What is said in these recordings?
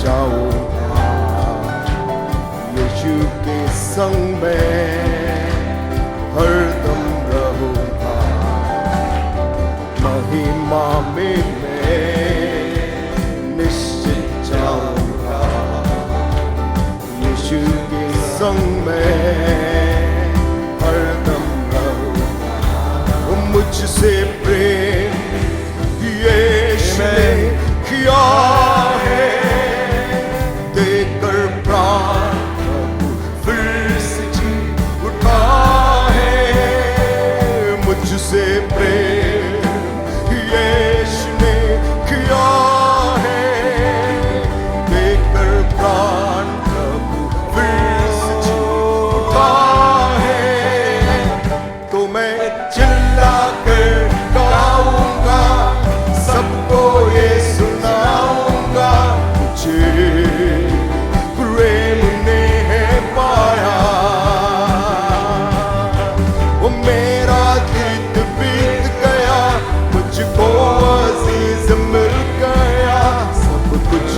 जाऊंगा, यीशु के संग में हरदम रहूंगा। महिमा में मैं निश्चित जाऊंगा, यीशु के संग में हरदम रहूंगा। मुझसे प्रेम यीशु ने किया है, देकर प्राण फिर से जी उठा है। मुझसे प्रेम यीशु ने किया है, देकर प्राण फिर से जी उठा है। तो मैं चिल्ला कर गाऊंगा, सबको ये सुनाऊंगा, मुझे प्रेम ने है पाया। वो मेरा दिन बीत गया, मुझको अजीज मिल गया, सब कुछ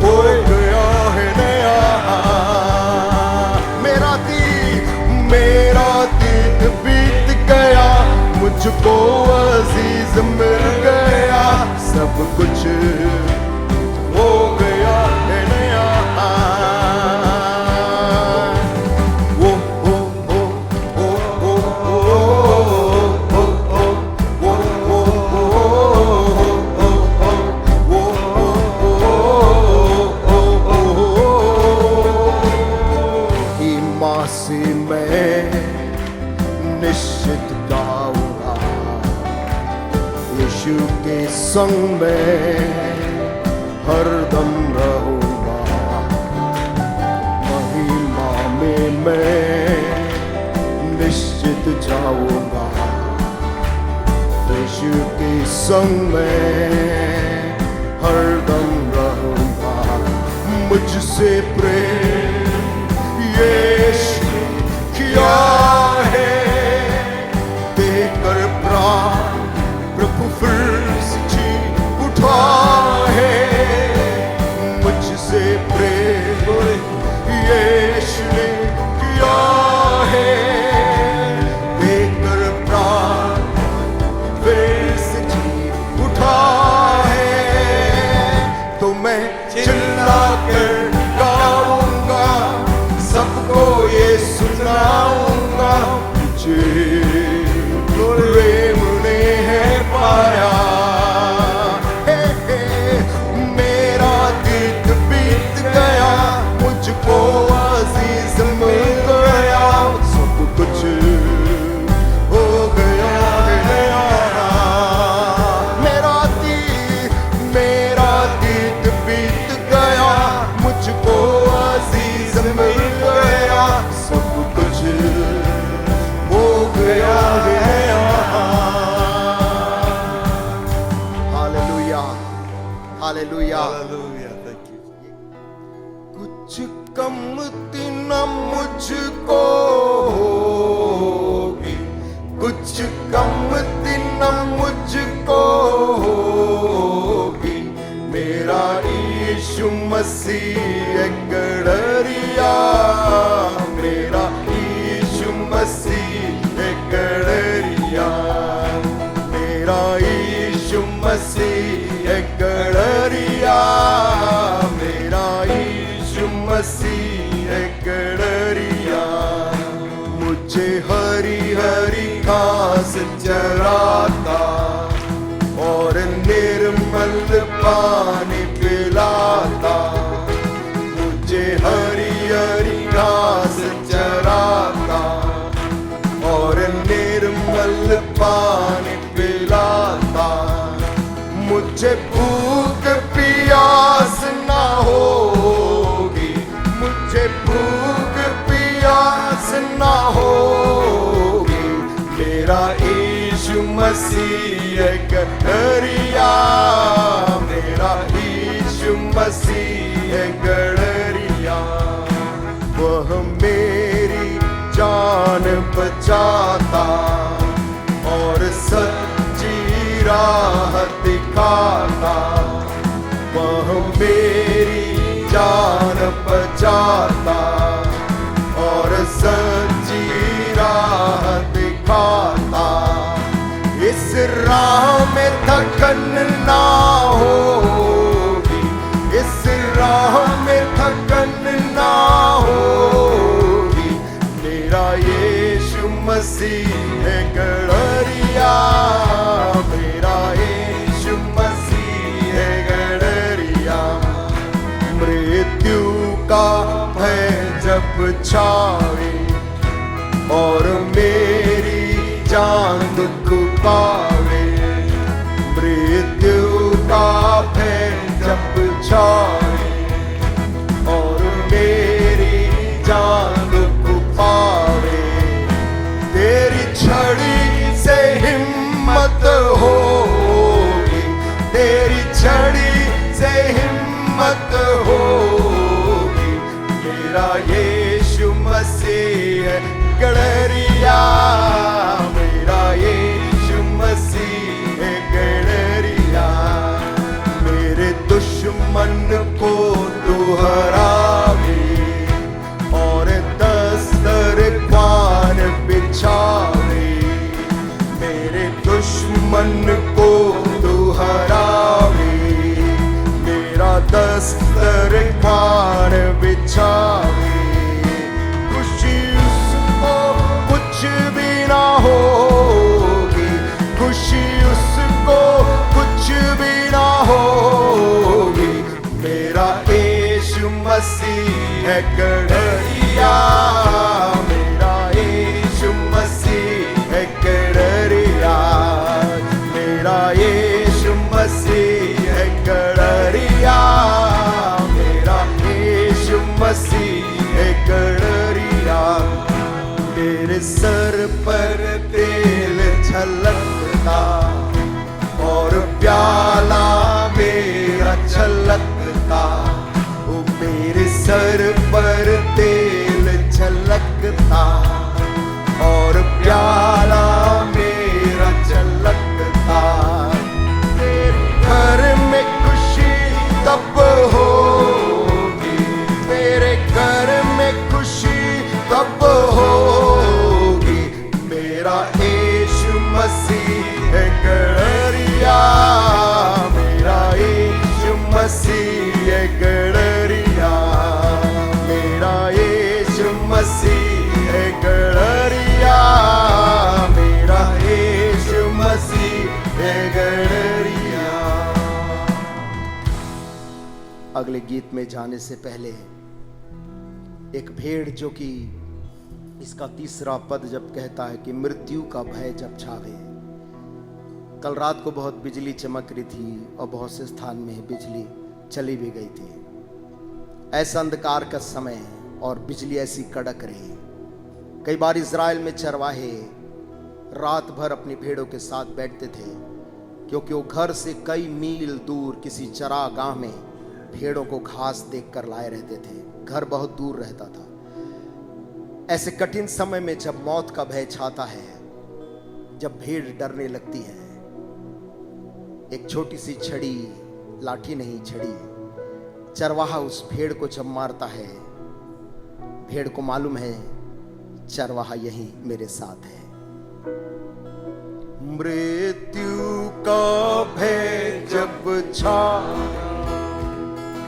हो गया है नया। मेरा दिन बीत गया, मुझको अजीज मिल गया, सब कुछ हो गया है नया। ओ ओ ओ ओ ओ ओ ईमान से मैं निश्चित गाऊंगा, यीशु के संग में हरदम रहूंगा। महिमा में मैं निश्चित जाऊंगा, यीशु के संग में हरदम रहूंगा। मुझसे प्रेम यीशु ने किया है, देकर प्राण प्रभु फिर से जी उठा है। मुझसे प्रेम यीशु ने किया है, देकर प्राण फिर से जी उठा है। तो मैं चिल्ला कर गाऊंगा, सबको ये सुनाऊंगा, मुझे प्रेम ने है पाया। मेरा दिन बीत गया, मुझको अजीज मिल गया, सब कुछ हो गया है नया। मेरा दिन बीत गया, मुझको अजीज मिल गया, सब कुछ हो गया है नया। Hallelujah, hallelujah, Hallelujah. Thank you. कुछ कमती न मुझको होगी, कुछ कमती न मुझको होगी। मेरा यीशु मसीह गड़रिया, मेरा यीशु मसीह गड़रिया, मेरा यीशु मसीह गड़रिया, मेरा यीशु मसीह गड़रिया। मुझे हरी हरी घास चराता और निर्मल पानी पिलाता। मुझे हरी हरी घास चराता और निर्मल पानी पिलाता। मुझे भूख प्यास ना होगी, मुझे भूख प्यास ना होगी। मेरा यीशु मसीह गड़रिया, मेरा यीशु मसीह गड़रिया। वह मेरी जान बचाता और सच्ची राह दिखाता। वह मेरी बुलाता और सच्ची राह दिखाता। इस राह में थकन ना होगी, इस राह में थकन ना होगी। मेरा यीशु मसीह है गड़रिया, मेरा यीशु मसीह है गड़रिया। मृत्यु का भय जब छावे और मेरी जान दुख पावे, मृत्यु का भय जब छावे और मेरी जान दुख पावे। तेरी छड़ी से हिम्मत होगी, तेरी छड़ी से हिम्मत होगी। मेरा यीशु मसीह है गड़रिया, मेरा यीशु मसीह है गड़रिया। मेरे दुश्मन को तू हरावे और दस्तरखान बिछावे। मेरे दुश्मन को तू हरावे, मेरा दस्तरखान बिछावे। खुशी उसको कुछ भी ना होगी, खुशी उसको कुछ भी ना होगी। मेरा यीशु मसीह है गड़रिया, मेरा यीशु मसीह है गड़रिया। मेरा यीशु मसीह है गड़रिया, मेरा यीशु मसीह है गड़रिया। मेरे सर पर तेल छलकता और प्याला मेरा छलकता। ओ मेरे सर पर तेल छलकता और प्याला मेरा छलकता। तेरे घर में खुशी तब होगी, तेरे घर में खुशी तब होगी। मेरा यीशु मसीह है गड़रिया, मेरा यीशु मसीह है गड़रिया। मेरा यीशु मसीह है गड़रिया, मेरा यीशु मसीह है गड़रिया। अगले गीत में जाने से पहले एक भेड़ जो कि इसका तीसरा पद जब कहता है कि मृत्यु का भय जब छावे। कल रात को बहुत बिजली चमक रही थी और बहुत से स्थान में बिजली चली भी गई थी। ऐसा अंधकार का समय और बिजली ऐसी कड़क रही। कई बार इज़राइल में चरवाहे रात भर अपनी भेड़ों के साथ बैठते थे, क्योंकि वो घर से कई मील दूर किसी चरागाह में भेड़ों को घास देकर लाए रहते थे। घर बहुत दूर रहता था। ऐसे कठिन समय में जब मौत का भय छाता है, जब भेड़ डरने लगती है, एक छोटी सी छड़ी, लाठी नहीं छड़ी, चरवाहा उस भेड़ को जब मारता है, भेड़ को मालूम है चरवाहा यही मेरे साथ है। मृत्यु का भय जब छाए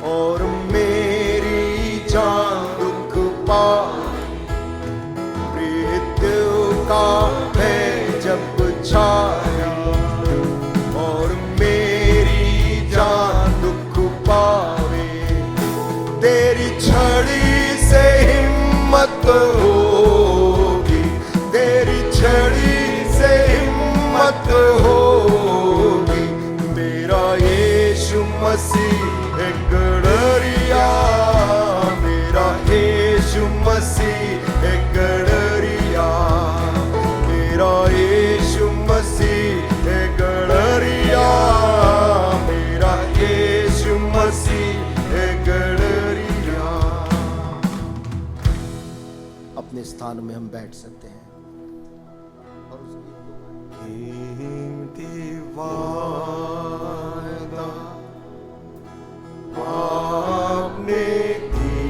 और मेरी जान दुख पाए, मृत्यु का भय जब छाए और मेरी जान दुख पावे। तेरी छड़ी से हिम्मत होगी, तेरी छड़ी से हिम्मत होगी। मेरा यीशु मसीह है गड़रिया, मेरा यीशु मसीह है गड़रिया। मेरा यीशु मसीह है गड़रिया, मेरा यीशु मसीह है गड़रिया। अपने स्थान में हम बैठ सकते हैं और आपने की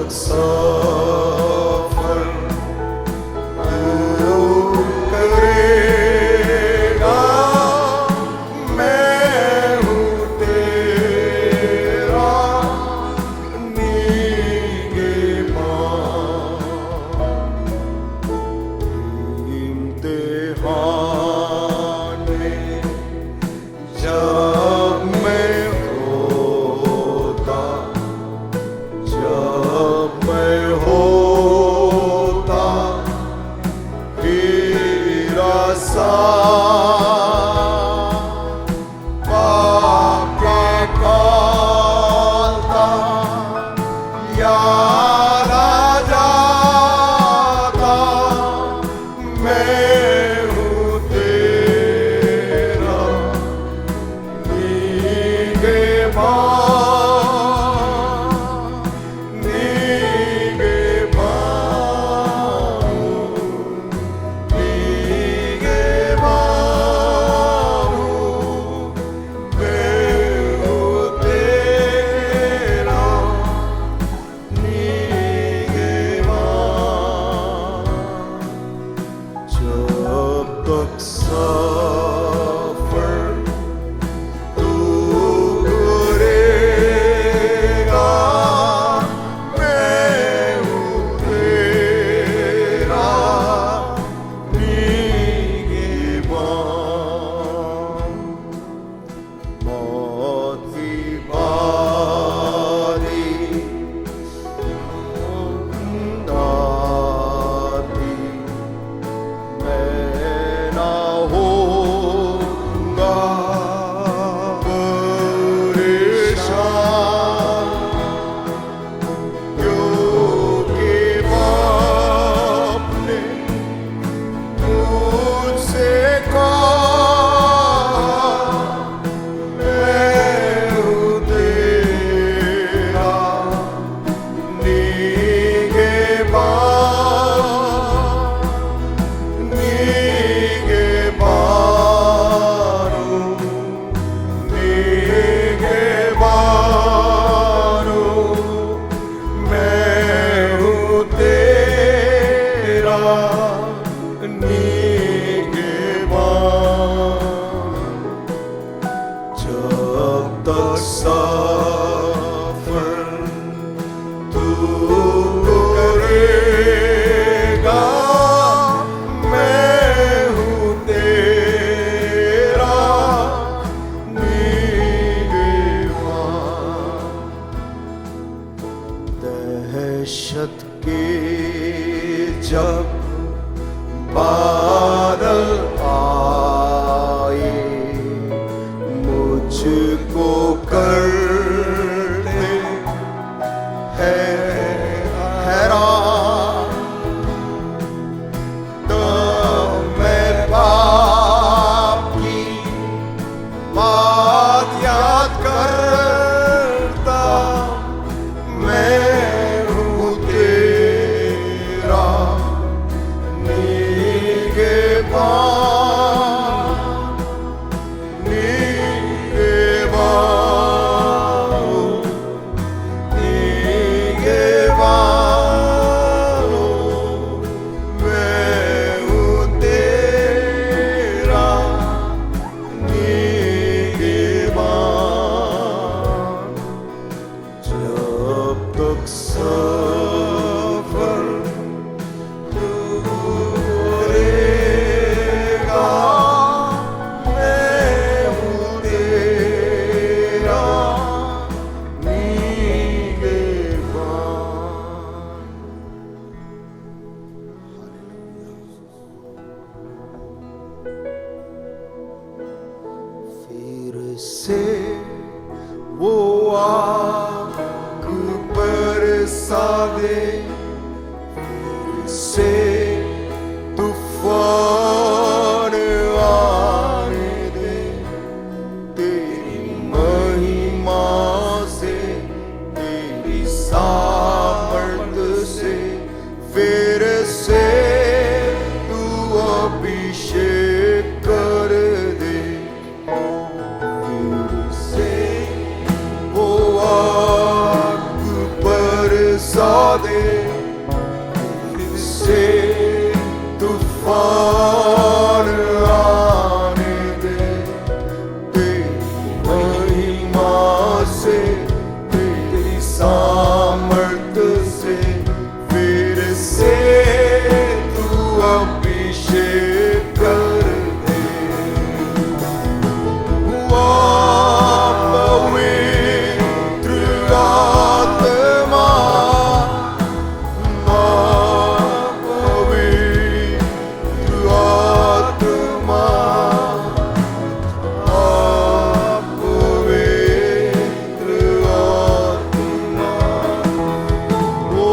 तक सफर तू करेगा, मैं हूँ तेरा निगहबान। इम्तिहान में जब मैं होता, जब मैं होता तेरा साथ, पाप निकालता याद आ जाता, मैं हूँ तेरा निगहबान, जब तक सफर तू करेगा, मैं हूँ तेरा निगहबान। मौत की बारी आती, मैं ना होऊंगा परेशान, क्योंकि बाप ने मुझसे कहा, मैं हूँ तेरा निगहबान, निगहबान, निगहबान, मैं हूँ तेरा निगहबान। जब तक सफर तू करेगा, मैं हूँ तेरा निगहबान। दहशत के जब बादल आए, मुझको करते हैं हैरान, तब मैं बाप की बात याद करता, मैं हूँ तेरा निगहबान, निगहबान, निगहबान, मैं हूँ तेरा निगहबान। जब तक सफर तू करेगा, मैं हूँ तेरा निगहबान। फिर से वो आग बरसा दे, फिर से तूफान आने दे, तेरी महिमा से, तेरी सामर्थ से, फिर से तू अभिषेक कर दे, फिर से वो आग बरसा दे, फिर से तूफान आने दे, तेरी महिमा से, तेरी सामर्थ से, फिर से तू अभिषेक कर दे। पवित्र आत्मा, पवित्र आत्मा, पवित्र आत्मा, ओ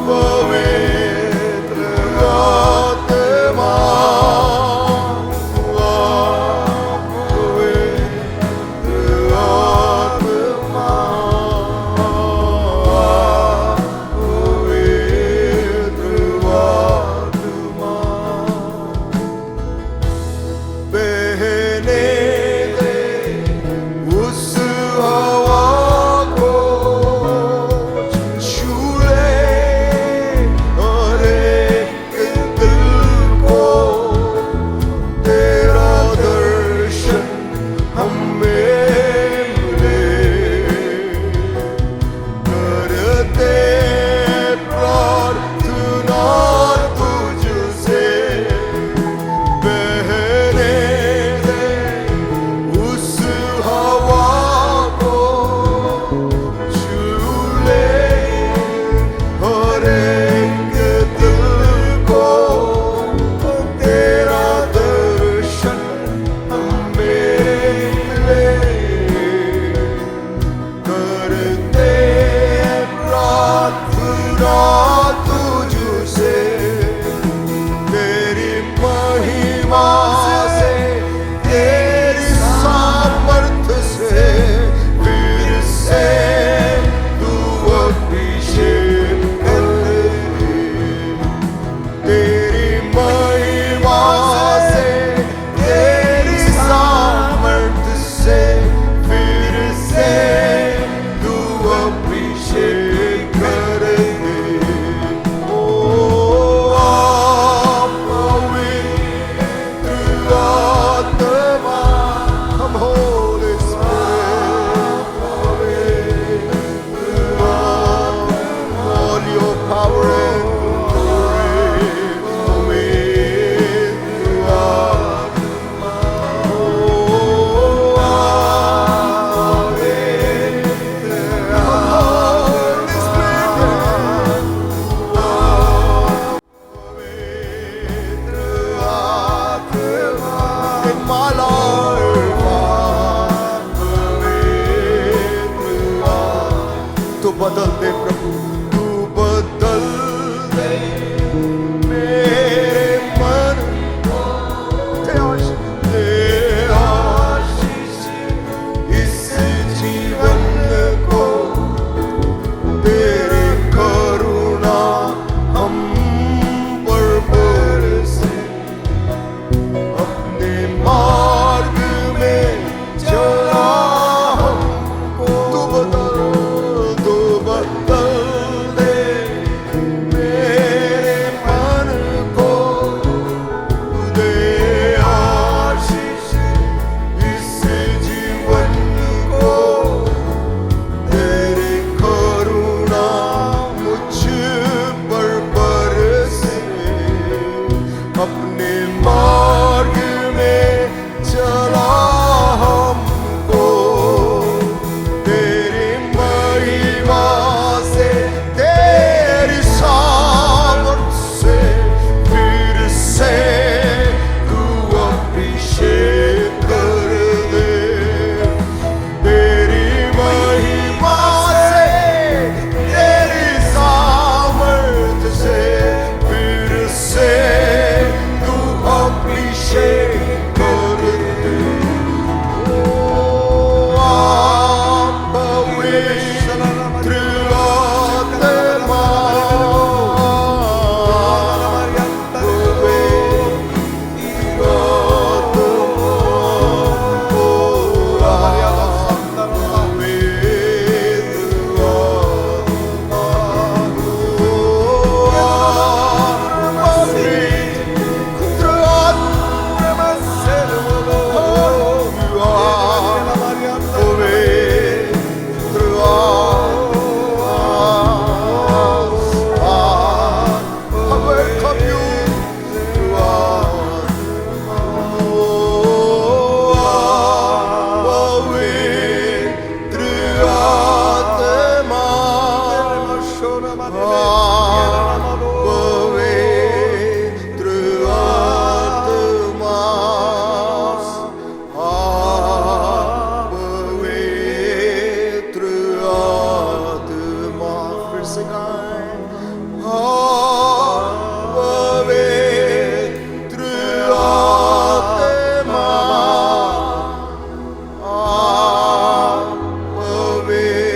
पवित्र आत्मा, बहने दे उस हवा को, छू ले हर एक दिल को, तेरा दर्शन हमें मिले, करते प्रार्थना तुझसे, बहने दे उस हवा को, छू ले हर एक दिल को, तेरा दर्शन हमें मिले, करते प्रार्थना तुझसे, तेरी महिमा से, तेरी सामर्थ से, फिर से तू अभिषेक कर दे। तेरी महिमा से, तेरी सामर्थ से, फिर से तू अभिषेक कर दे। ओ पवित्र आत्मा, come Holy Spirit, पवित्र आत्मा, all your power and glory, पवित्र आत्मा, ओ पवित्र Holy Spirit, पवित्र आत्मा, in my life, पवित्र आत्मा, तू बदल दे प्रभु, तू बदल दे मेरे मन को, दे आशीष इस जीवन को, तेरी करुणा हम पर बरसे, अपने मार्ग में चला हमको, तू बदल पवित्र आत्मा, पवित्र आत्मा, फिर से गाएं। पवित्र आत्मा, पवित्र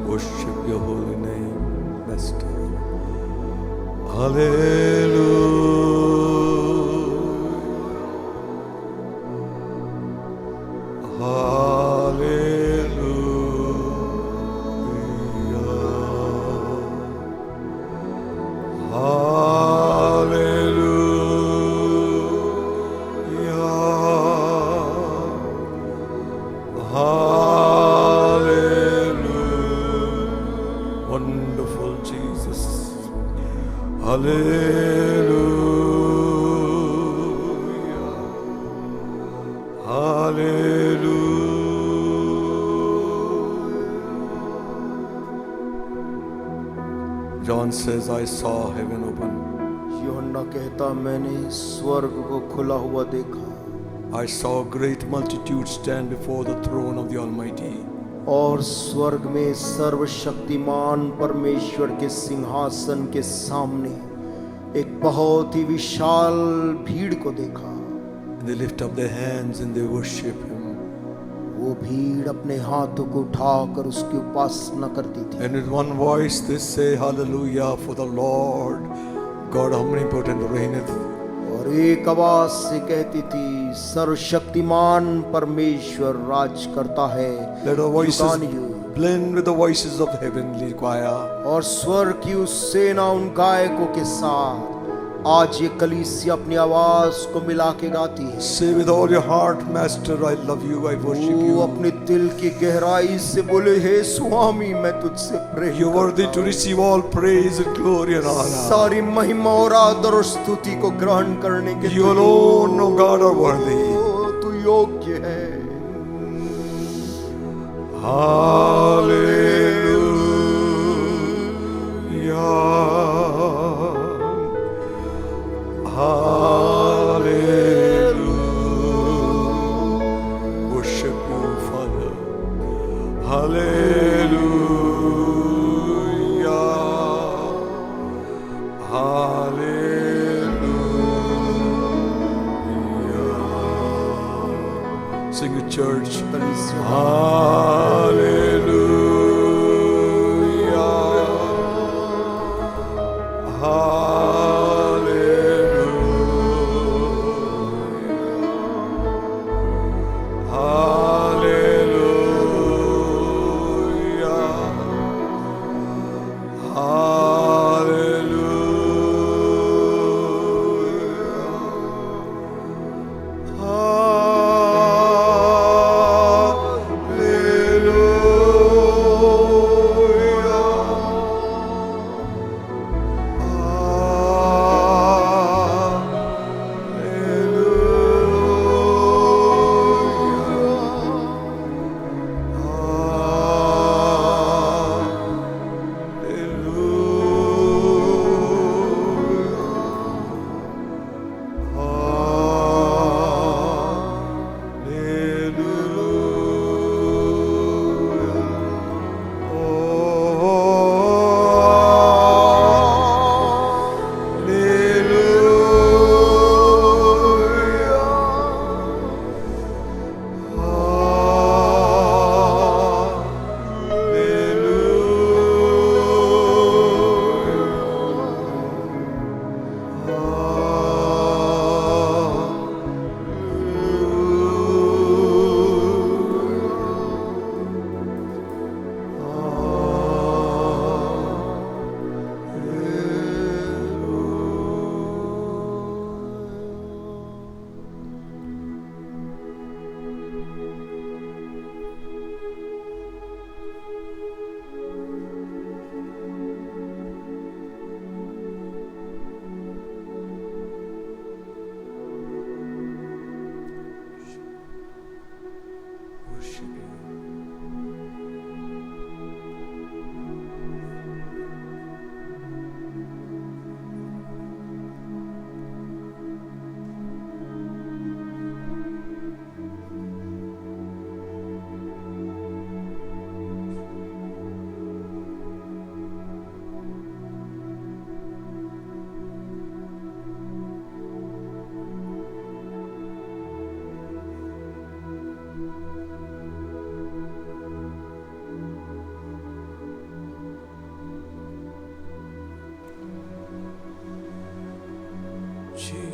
Worship your holy name, Master. Hallelujah. Hallelujah. Wonderful Jesus. Hallelujah. Hallelujah. John says, I saw heaven open. यूहन्ना कहता, मैंने स्वर्ग को खुला हुआ देखा I saw a great multitude stand before the throne of the Almighty. और स्वर्ग में सर्वशक्तिमान परमेश्वर के सिंहासन के सामने एक बहुत ही विशाल भीड़ को देखा। And they lift up their hands and they worship Him. वो भीड़ अपने हाथों को उठाकर उसकी उपासना करती थी। And with one voice they say, Hallelujah, for the Lord God omnipotent reigneth. और एक आवाज से कहती थी, सर्वशक्तिमान परमेश्वर राज करता है। Let our voices युगानुयुग। blend with the voices of the heavenly choir. और स्वर्ग की उस सेना उन गायकों के साथ आज ये कलीसिया अपनी आवाज को मिला के गाती है। Say with all your heart, Master, I love you, I worship वो you. अपने दिल की गहराई से बोले, हे स्वामी मैं तुझसे प्रेम You're worthy to receive all praise and glory and honor. सारी महिमा और आदर और स्तुति को ग्रहण करने के You alone, O God, are worthy. तू योग्य है। Hallelujah. Hallelujah. Worship you, Father. Hallelujah. Hallelujah. Sing it, church. Hallelujah.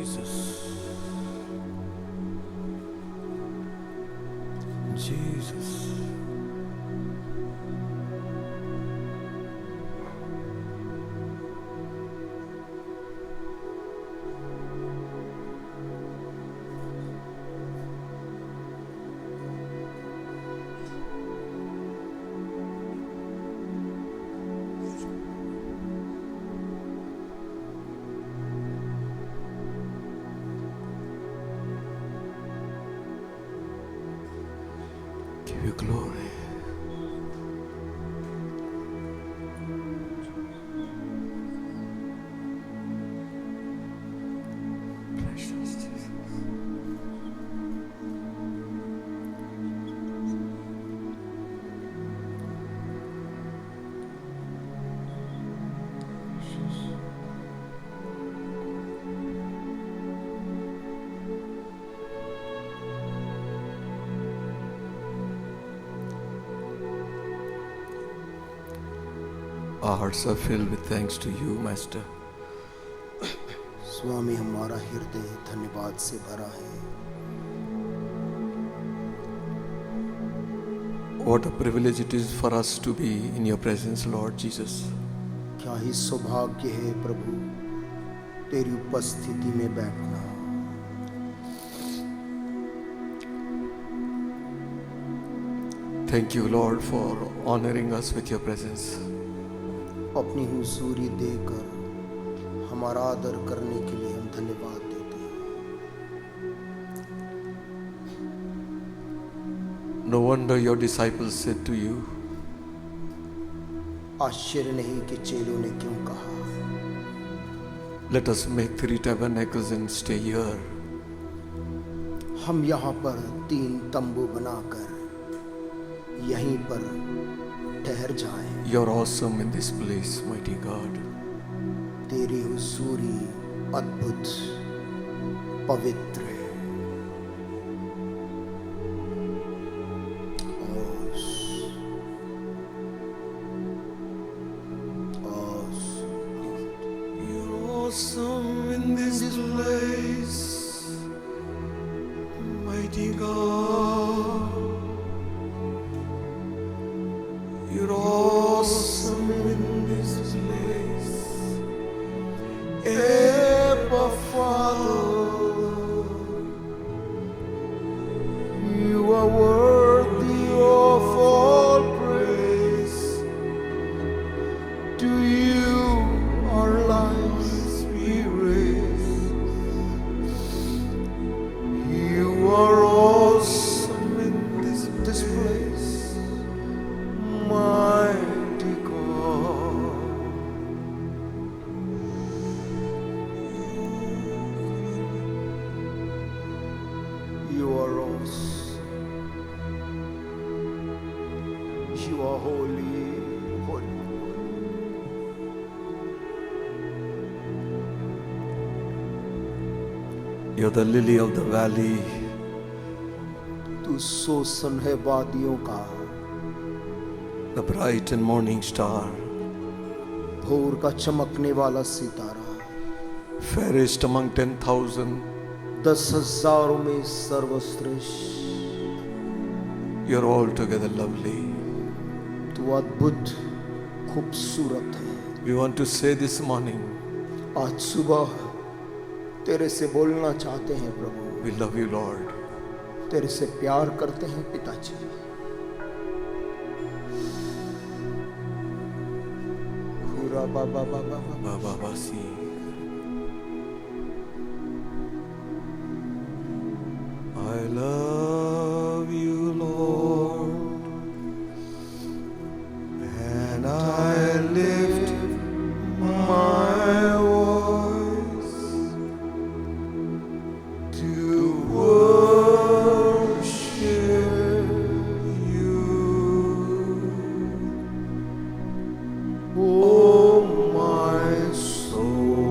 Jesus. Jesus. Give you glory. Precious Jesus. Our hearts are filled with thanks to you, Master. स्वामी, हमारा हृदय धन्यवाद से भरा है। What a privilege it is for us to be in your presence, Lord Jesus. क्या ही सौभाग्य है प्रभु तेरी उपस्थिति में बैठना। Thank you, Lord, for honoring us with your presence. अपनी हुजूरी देकर हमारा आदर करने के लिए हम धन्यवाद देते हैं। No wonder your disciples said to you, आश्चर्य नहीं कि चेलों ने क्यों कहा, let us make 3 tabernacles and stay here. हम यहाँ पर 3 तंबू बनाकर यहीं पर ठहर जाएं। You're awesome in this place, mighty God. तेरी हुजूरी अद्भुत पवित्र है। You're awesome in this place, mighty God. You're awesome in this place, Abba Father. You are worthy of all praise. To you our lives we raise. You are awesome in this place, mighty God. You are awesome. You are holy, holy. You're the lily of the valley. तू सोसन है वादियों का, The bright and morning star, भोर का चमकने वाला सितारा, fairest among 10,000. 10,000 में सर्वश्रेष्ठ। You're altogether lovely. तू अद्भुत खूबसूरत है। We want to say this morning, आज सुबह तेरे से बोलना चाहते हैं प्रभु, we love you, Lord. तेरे से प्यार करते हैं पिताजी। पूरा बाबा बाबा बाबा। Baba Basi. I love you, Lord, and I lift my voice to worship you. Oh, my soul.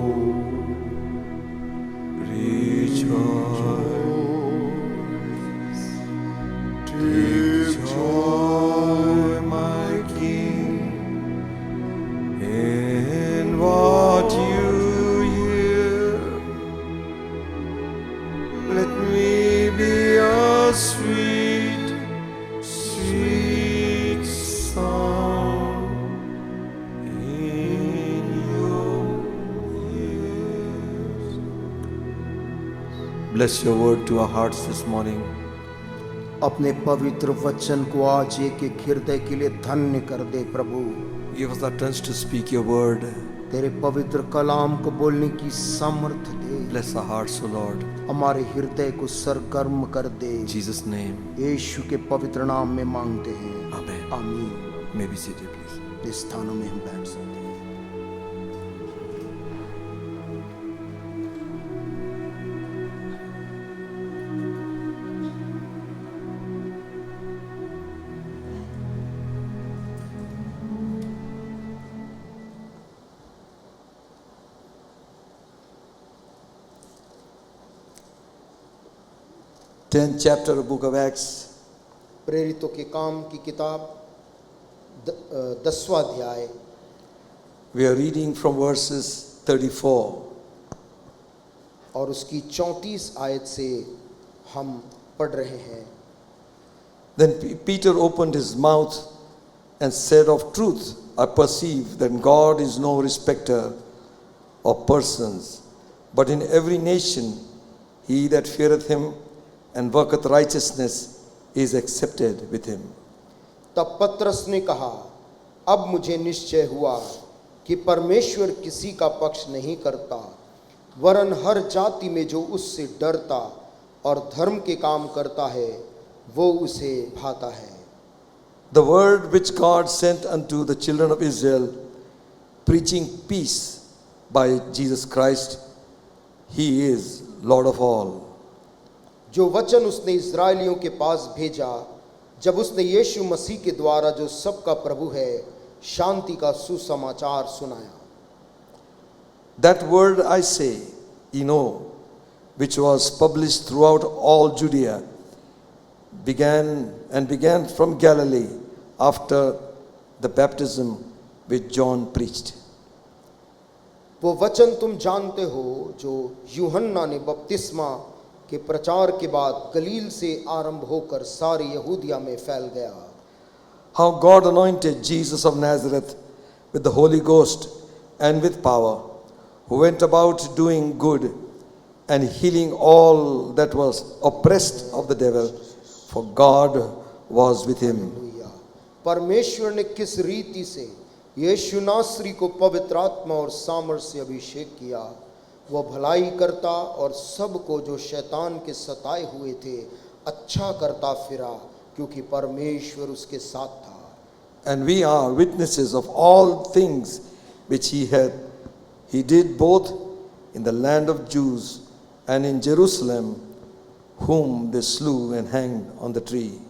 Bless your word to our hearts this morning. अपने पवित्र वचन को आज एक एक हृदय के लिए धन्य कर दे प्रभु। Give us the utterance to speak your word. तेरे पवित्र कलाम को बोलने की सामर्थ्य दे। Bless our hearts, O Lord. हमारे हृदय को सरगर्म कर दे। In Jesus' name. यीशु के पवित्र नाम में मांगते हैं, Amen. आमीन। May be seated, please. इस स्थानों में हम बैठ सकते हैं। Tenth chapter of Book of Acts. प्रेरितों के काम की किताब 10वां अध्याय। We are reading from verses 34. और उसकी 34 आयत से हम पढ़ रहे हैं। Then Peter opened his mouth and said, "Of truth, I perceive that God is no respecter of persons, but in every nation he that feareth him and worketh righteousness is accepted with him." तब पतरस ने कहा, अब मुझे निश्चय हुआ कि परमेश्वर किसी का पक्ष नहीं करता, वरन हर जाति में जो उससे डरता और धर्म के काम करता है वो उसे भाता है। The word which God sent unto the children of Israel, preaching peace by Jesus Christ, he is Lord of all. जो वचन उसने इस्राएलियों के पास भेजा, जब उसने यीशु मसीह के द्वारा जो सबका प्रभु है, शांति का सुसमाचार सुनाया। That word I say, which was published throughout all Judea, began from Galilee after the baptism which John preached. वो वचन तुम जानते हो जो यूहन्ना ने बपतिस्मा के प्रचार के बाद गलील से आरंभ होकर सारी यहूदिया में फैल गया। How God anointed Jesus of Nazareth with the Holy Ghost and with power, who went about doing good and healing all that was oppressed of the devil, for God was with him. परमेश्वर ने किस रीति से यीशु नासरी को पवित्र आत्मा और सामर्थ से अभिषेक किया, वह भलाई करता और सबको जो शैतान के सताए हुए थे अच्छा करता फिरा, क्योंकि परमेश्वर उसके साथ था। And we are witnesses of all things which he did both in the land of Jews and in Jerusalem, whom they slew and hanged on the tree.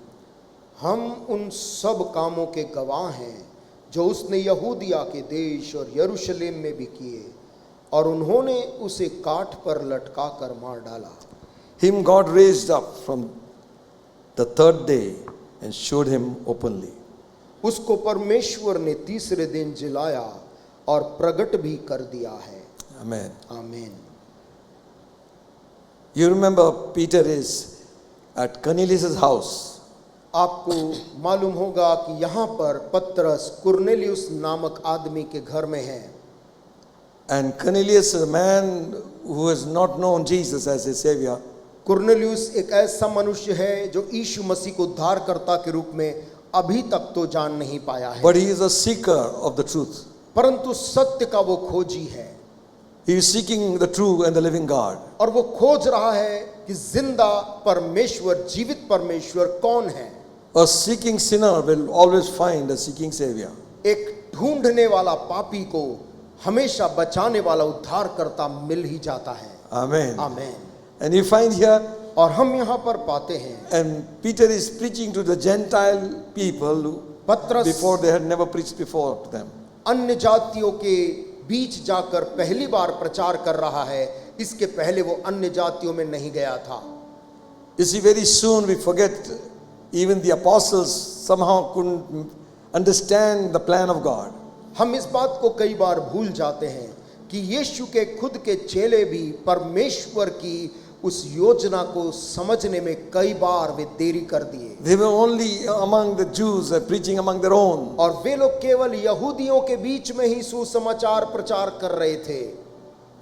हम उन सब कामों के गवाह हैं जो उसने यहूदिया के देश और यरूशलेम में भी किए, और उन्होंने उसे काठ पर लटका कर मार डाला। Him God raised up from the third day and showed him openly. उसको परमेश्वर ने तीसरे दिन जिलाया और प्रकट भी कर दिया है। Amen. आमीन। You remember Peter is at Cornelius' house. आपको मालूम होगा कि यहाँ पर पतरस कुरनेलियुस नामक आदमी के घर में है। And Cornelius is a man who has not known Jesus as his savior. Cornelius एक ऐसा मनुष्य है जो यीशु मसीह को उद्धारकर्ता के रूप में अभी तक तो जान नहीं पाया है। But he is a seeker of the truth. परंतु सत्य का वो खोजी है। He is seeking the true and the living God. और वो खोज रहा है कि जिंदा परमेश्वर, जीवित परमेश्वर कौन है। A seeking sinner will always find a seeking savior. एक ढूंढने वाला पापी को हमेशा बचाने वाला उद्धारकर्ता मिल ही जाता है। Amen. आमीन। And you find here, और हम यहाँ पर पाते हैं, and Peter is preaching to the Gentile people who, पतरस before they had never preached before to them. अन्य जातियों के बीच जाकर पहली बार प्रचार कर रहा है, इसके पहले वो अन्य जातियों में नहीं गया था। You see, very soon we forget even the apostles somehow couldn't understand the plan of God. हम इस बात को कई बार भूल जाते हैं कि यीशु के खुद के चेले भी परमेश्वर की उस योजना को समझने में कई बार वे देरी कर दिए। They were only among the Jews preaching among their own. और वे लोग केवल यहूदियों के बीच में ही सुसमाचार प्रचार कर रहे थे।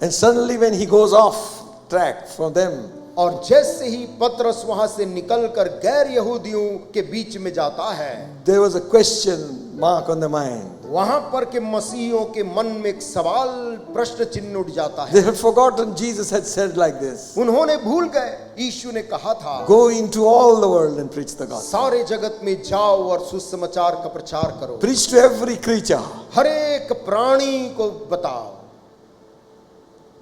And suddenly when he goes off track from them, और जैसे ही पतरस वहां से निकलकर गैर यहूदियों के बीच में जाता है, there was a question mark on the mind. वहां पर के मसीहियों के मन में एक सवाल प्रश्न चिन्ह उठ जाता They है। had forgotten Jesus had said like this, उन्होंने भूल गए, यीशु ने कहा था, go into all the world and preach the gospel. सारे जगत में जाओ और सुसमाचार का प्रचार करो, Preach to every creature. हर एक प्राणी को बताओ।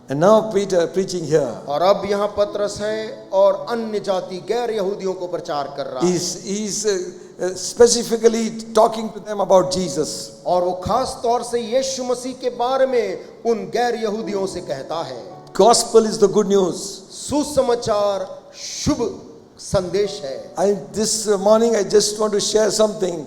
And now Peter preaching here. और अब यहाँ पतरस है और अन्य जाति गैर यहूदियों को प्रचार कर रहा है, He's specifically talking to them about Jesus. और वो खास तौर से यीशु मसीह के बारे में उन गैर यहूदियों से कहता है। Gospel is the good news. सुसमाचार शुभ संदेश है। This morning I just want to share something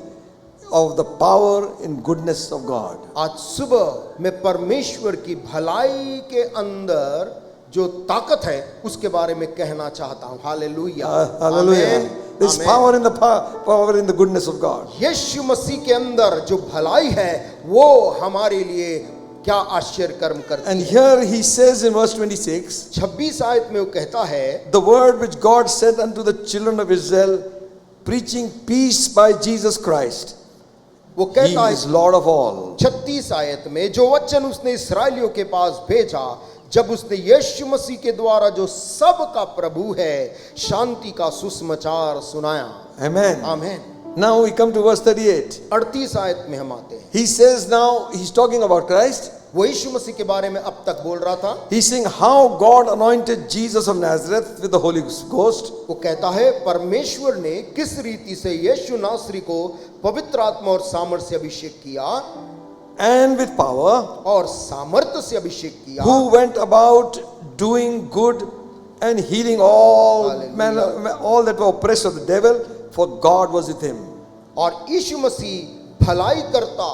of the power and goodness of God. आज सुबह मैं परमेश्वर की भलाई के अंदर जो ताकत है उसके बारे में कहना चाहता हूँ। Hallelujah, Hallelujah. There's power in the power in the goodness of God. यीशु मसीह के अंदर जो भलाई है वो हमारे लिए क्या आश्चर्य कर्म करती And है। here he says in verse 26, 26 आयत में वो कहता है, the word which God sent unto the children of Israel, preaching peace by Jesus Christ. वो He कहता है is Lord of all. 36 आयत में, जो वचन उसने इस्राएलियों के पास भेजा जब उसने यीशु मसीह के द्वारा जो सब का प्रभु है शांति का सुसमाचार सुनाया। Amen. आमीन। Now we come to verse 38. 38 आयत में हम आते हैं। He says now, he's talking about Christ. वो यीशु मसीह के बारे में अब तक बोल रहा था। He's saying how God anointed Jesus of Nazareth with the Holy Ghost वो कहता है परमेश्वर ने किस रीति से यीशु नासरी को पवित्र आत्मा और सामर्थ से अभिषेक किया and with power, और सामर्थ से अभिषेक किया, who went about doing good and healing all Hallelujah. all that were oppressed of the devil, for God was with him. और यीशु मसीह भलाई करता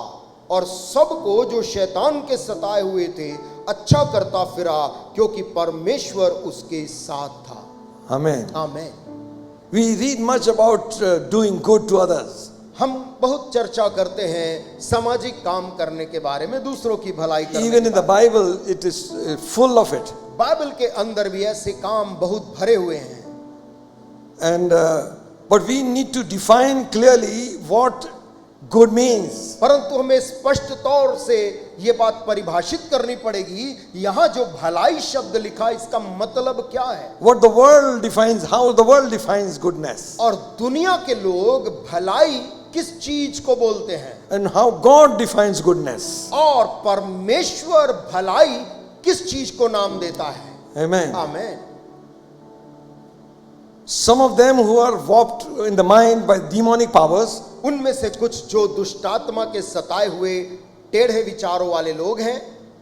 और सबको जो शैतान के सताए हुए थे अच्छा करता फिरा क्योंकि परमेश्वर उसके साथ था। Amen. आमीन। We read much about doing good to others. हम बहुत चर्चा करते हैं सामाजिक काम करने के बारे में, दूसरों की भलाई करने Even के in the बारे Bible, it is full of it. में। बाइबल के अंदर भी ऐसे काम बहुत भरे हुए हैं। And but we need to define clearly what good means. परंतु हमें स्पष्ट तौर से ये बात परिभाषित करनी पड़ेगी, यहाँ जो भलाई शब्द लिखा इसका मतलब क्या है, What the world defines, how the world defines goodness, और दुनिया के लोग भलाई किस चीज को बोलते हैं, and how God defines goodness. और परमेश्वर भलाई किस चीज को नाम देता है। Amen. आमीन। Some of them who are warped in the mind by demonic powers, उनमें से कुछ जो दुष्टात्मा के सताए हुए टेढ़े विचारों वाले लोग हैं,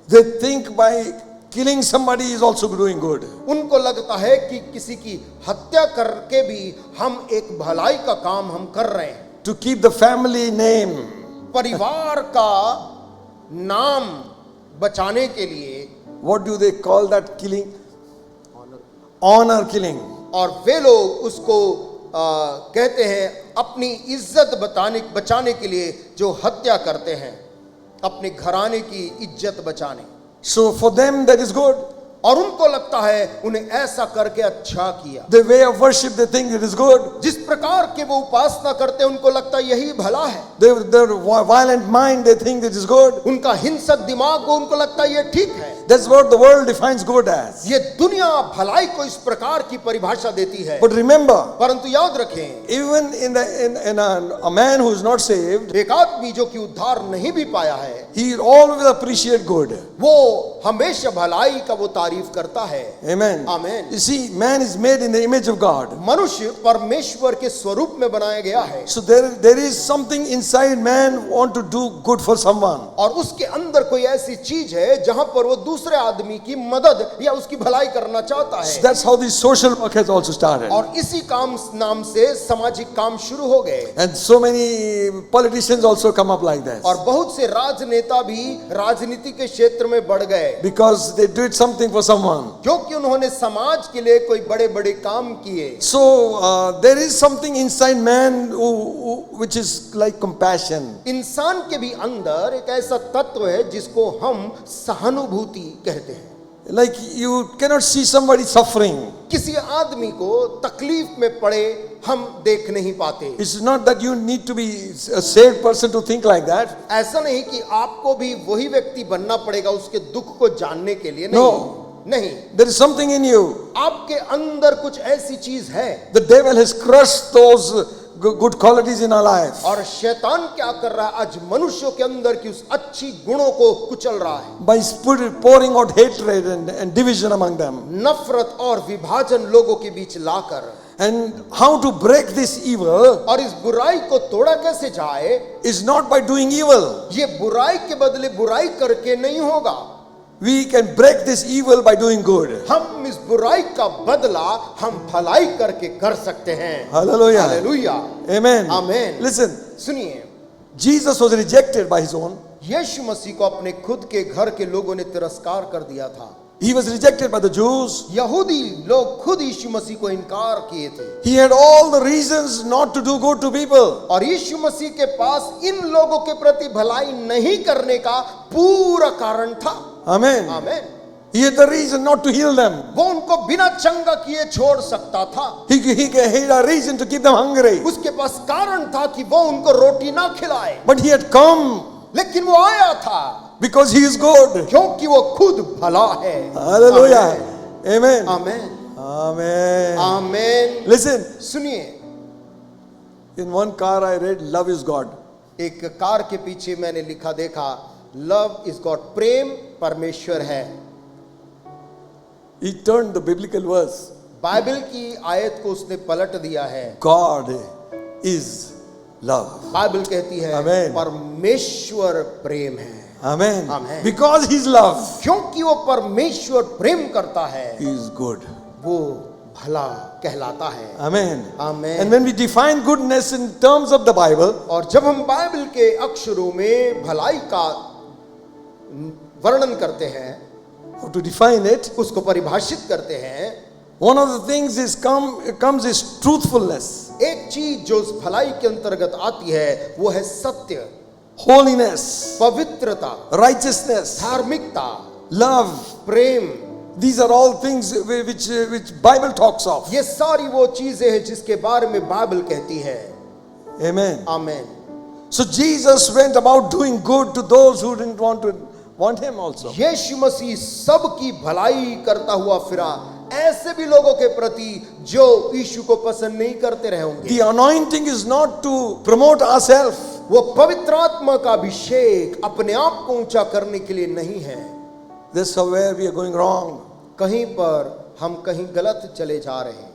they think by killing somebody is also doing good. उनको लगता है कि किसी की हत्या करके भी हम एक भलाई का काम हम कर रहे हैं। To keep the family name, परिवार का नाम बचाने के लिए, what do they call that killing? Honor killing. और वे लोग उसको कहते हैं अपनी इज्जत बचाने के लिए जो हत्या करते हैं, अपने घराने की इज्जत बचाने। So for them that is good. और उनको लगता है उन्हें ऐसा करके अच्छा किया। The way of worship they think it is good. जिस प्रकार के वो उपासना करते हैं उनको लगता है यही भला है। Their violent mind they think it is good. उनका हिंसक दिमाग को उनको लगता है ये ठीक है। That's what the world defines good as. ये दुनिया भलाई को इस प्रकार की परिभाषा देती है। But remember, परंतु याद रखें, even in a man who is not saved, एक आदमी जो कि उद्धार नहीं भी पाया है, he always appreciate good. वो हमेशा भलाई का वो तारीफ करता है। Amen. Amen. You see, man is made in the image of God. मनुष्य परमेश्वर के स्वरूप में बनाया गया है। So there is something inside man want to do good for someone. और उसके अंदर कोई ऐसी चीज है जहां पर वो दूसरे आदमी की मदद या उसकी भलाई करना चाहता So है। that's how the social work has also started. और इसी काम नाम से सामाजिक काम शुरू हो गए। And so many politicians also come up like that. और बहुत से राजनेता भी राजनीति के क्षेत्र में बढ़ गए, Because they did something for someone. क्योंकि उन्होंने समाज के लिए कोई बड़े बड़े काम किए। So there is something inside man which is like compassion. इंसान के भी अंदर एक ऐसा तत्व है जिसको हम सहानुभूति कहते हैं। Like you cannot see somebody suffering. किसी आदमी को तकलीफ में पड़े हम देख नहीं पाते। It's not that you need to be a saved person to think like that. ऐसा नहीं कि आपको भी वही व्यक्ति बनना पड़ेगा उसके दुख को जानने के लिए। No. नहीं, There is something in you. आपके अंदर कुछ ऐसी चीज है। The devil has crushed those good qualities in our life. और शैतान क्या कर रहा है, आज मनुष्यों के अंदर की उस अच्छी गुणों को कुचल रहा है। By pouring out hatred and division among them. नफरत और विभाजन लोगों के बीच लाकर। And how to break this evil और इस बुराई को तोड़ा कैसे जाए, is not by doing evil. ये बुराई के बदले बुराई करके नहीं होगा। We can break this evil by doing good. हम इस बुराई का बदला हम भलाई करके कर सकते हैं। Hallelujah. Hallelujah, Amen. आमेन। Listen, सुनिए, Jesus was rejected by his own. यीशु मसीह को अपने खुद के घर के लोगों ने तिरस्कार कर दिया था। He was rejected by the Jews. यहूदी लोग खुद यीशु मसीह को इनकार किए थे। He had all the reasons not to do good to people. और यीशु मसीह के पास इन लोगों के प्रति भलाई नहीं करने का पूरा कारण था। Amen. Amen. He had the reason not to heal them. वो उनको बिना चंगा किए छोड़ सकता था। He had a reason to keep them hungry. उसके पास कारण था कि वो उनको रोटी ना खिलाए, But he had come लेकिन वो आया था because he is good. क्योंकि वो खुद भला है। Hallelujah. Amen. आमेन, Amen. आमेन। Listen, सुनिए, in one car I read, love is God. एक कार के पीछे मैंने लिखा देखा, लव इज गॉड, प्रेम परमेश्वर है। He turned the biblical verse. Bible की आयत को उसने पलट दिया है। God is love. बाइबल कहती है Amen. परमेश्वर प्रेम है। Amen. Amen. Because he's love, क्योंकि वो परमेश्वर प्रेम करता है, he is good. वो भला कहलाता है। Amen. Amen. And when we define goodness in terms of the Bible, और जब हम बाइबल के अक्षरों में भलाई का वर्णन करते हैं, how to define it, उसको परिभाषित करते हैं, one of the things comes is truthfulness, एक चीज जो उस भलाई के अंतर्गत आती है वो है सत्य, holiness, पवित्रता, righteousness, धार्मिकता, love. Prem. These are all things which Bible talks of. ये सारी वो चीजें हैं जिसके बारे में बाइबल कहती है। Amen. Amen. So Jesus went about doing good to those who didn't want him also. यीशु मसीह सबकी भलाई करता हुआ फिरा ऐसे भी लोगों के प्रति जो यीशु को पसंद नहीं करते रहे होंगे। The anointing is not to promote ourselves. वो पवित्र आत्मा का अभिषेक अपने आप को ऊंचा करने के लिए नहीं है। This is where we are going wrong. कहीं पर हम कहीं गलत चले जा रहे हैं।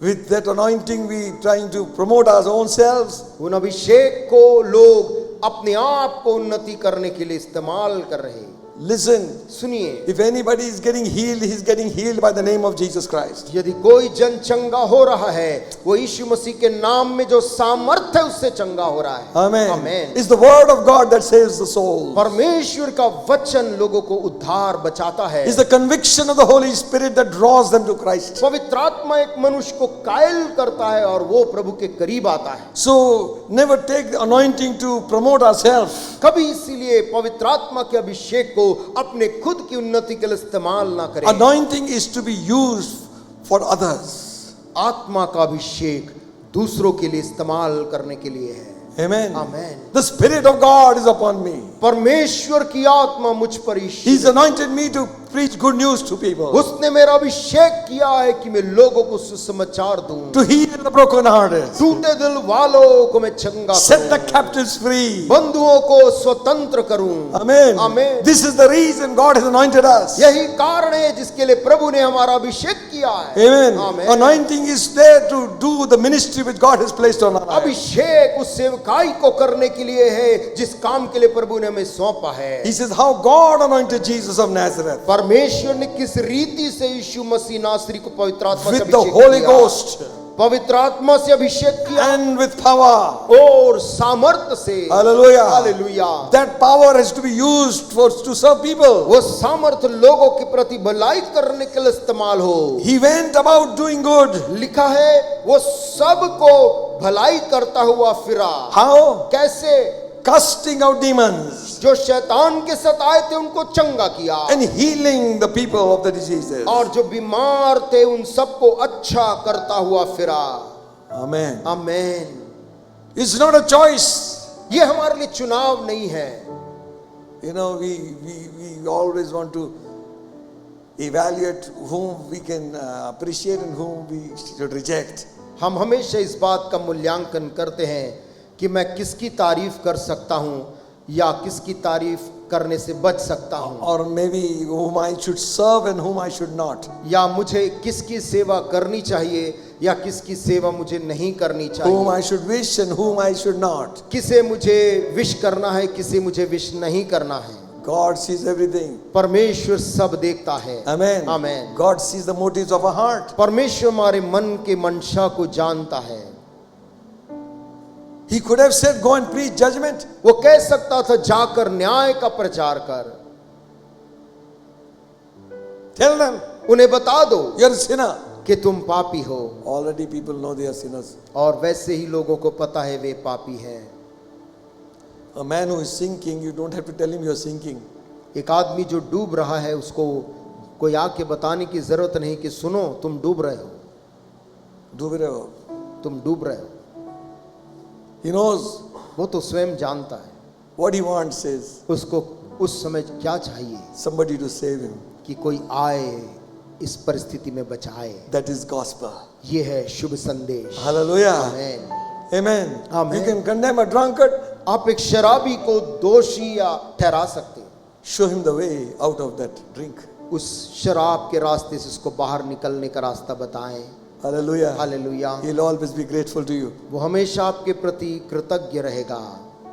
With that anointing we trying to promote our own selves. उन अभिषेक को लोग अपने आप को उन्नति करने के लिए इस्तेमाल कर रहे हैं। Listen, सुनिए, if anybody is getting healed, he is getting healed by the name of Jesus Christ. यदि कोई जन चंगा हो रहा है वो यीशु मसीह के नाम में जो सामर्थ है उससे चंगा हो रहा है। Amen. Amen. It's the word of God that saves the soul. परमेश्वर का वचन लोगों को उद्धार बचाता है। It's the conviction of the Holy Spirit that draws them to Christ. पवित्र आत्मा एक मनुष्य को कायल करता है और वो प्रभु के करीब आता है। So never take the anointing to promote ourselves. कभी इसीलिए पवित्र आत्मा के अभिषेक को अपने खुद की उन्नति के लिए इस्तेमाल ना करें। Anointing is to be used for others. आत्मा का अभिषेक दूसरों के लिए इस्तेमाल करने के लिए है। Amen. Amen. The Spirit of God is upon me. परमेश्वर की आत्मा मुझ पर He's anointed me to preach good news to people. उसने मेरा अभिषेक किया है कि मैं लोगों को सुसमाचार दूं, To heal the brokenhearted. टूटे दिल वालों को मैं चंगा Set the करूं, captives free. बंधुओं को स्वतंत्र करूं। Amen. Amen. This is the reason God has anointed us. यही कारण है जिसके लिए प्रभु ने हमारा अभिषेक किया है। Amen. Amen. Anointing is there to do the ministry which God has placed on our life. अभिषेक उस सेवकाई को करने के लिए है जिस काम के लिए प्रभु ने हमें सौंपा है। He says how God anointed Jesus of Nazareth परमेश्वर ने किस रीति से यीशु मसीह नासरी को पवित्र आत्मा से with the अभिषेक Holy किया, Ghost पवित्र आत्मा से अभिषेक किया and with power. और सामर्थ्य से। Hallelujah. Hallelujah. That power has to be used to serve people. वो सामर्थ्य लोगों के प्रति भलाई करने के लिए इस्तेमाल हो। He went about doing good. लिखा है वो सबको भलाई करता हुआ फिरा। How? कैसे? casting out demons जो शैतान के सताए थे उनको चंगा किया, and healing the people of the diseases. और जो बीमार थे उन सबको अच्छा करता हुआ फिरा। Amen. Amen. It's not a choice. ये हमारे लिए चुनाव नहीं है। You know, we always want to evaluate whom we can appreciate and whom we should reject. हम हमेशा इस बात का मूल्यांकन करते हैं कि मैं किसकी तारीफ कर सकता हूं या किसकी तारीफ करने से बच सकता हूं, Or maybe whom I should serve and whom I should not. या मुझे किसकी सेवा करनी चाहिए या किसकी सेवा मुझे नहीं करनी Whom चाहिए, I should wish and whom I should not. किसे मुझे विश करना है किसे मुझे विश नहीं करना है। God sees everything. परमेश्वर सब देखता है। Amen. Amen. God sees the motives of our heart. परमेश्वर हमारे मन के मंशा को जानता है। He could have said, go and preach judgment. वो कह सकता था जाकर न्याय का प्रचार कर, Tell them, उन्हें बता दो you're a sinner. कि तुम पापी हो। Already people know they are sinners. और वैसे ही लोगों को पता है वे पापी हैं। A man who is sinking, you don't have to tell him you're sinking. एक आदमी जो डूब रहा है उसको कोई आके बताने की जरूरत नहीं कि सुनो तुम डूब रहे हो, डूब रहे हो. तुम डूब रहे हो। He knows वो तो स्वयं जानता है what he wants is उसको उस समय क्या चाहिए, somebody to save him. कि कोई आए इस परिस्थिति में बचाए। That is gospel. ये है शुभ संदेश। Hallelujah. Amen. Amen. Amen. You can condemn a drunkard, आप एक शराबी को दोषी या ठहरा सकते हैं, show him the way out of that drink. उस शराब के रास्ते से उसको बाहर निकलने का रास्ता बताएं। Hallelujah. Hallelujah. He'll always be grateful to you. वो हमेशा आपके प्रति कृतज्ञ रहेगा।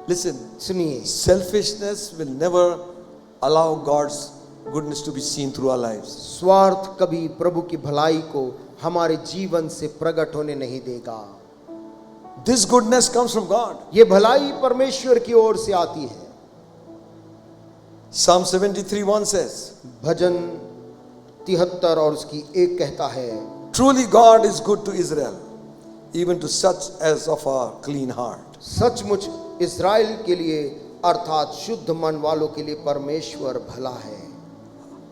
Listen, सुनिए, selfishness will never allow God's goodness to be seen through our lives. स्वार्थ कभी प्रभु की भलाई को हमारे जीवन से प्रकट होने नहीं देगा। This goodness comes from God. ये भलाई परमेश्वर की ओर से आती है। Psalm 73:1 says, भजन 73 और उसकी 1 कहता है, Truly God is good to Israel, even to such as of a clean heart. सचमुच इस्राएल के लिए अर्थात शुद्ध मन वालों के लिए परमेश्वर भला है।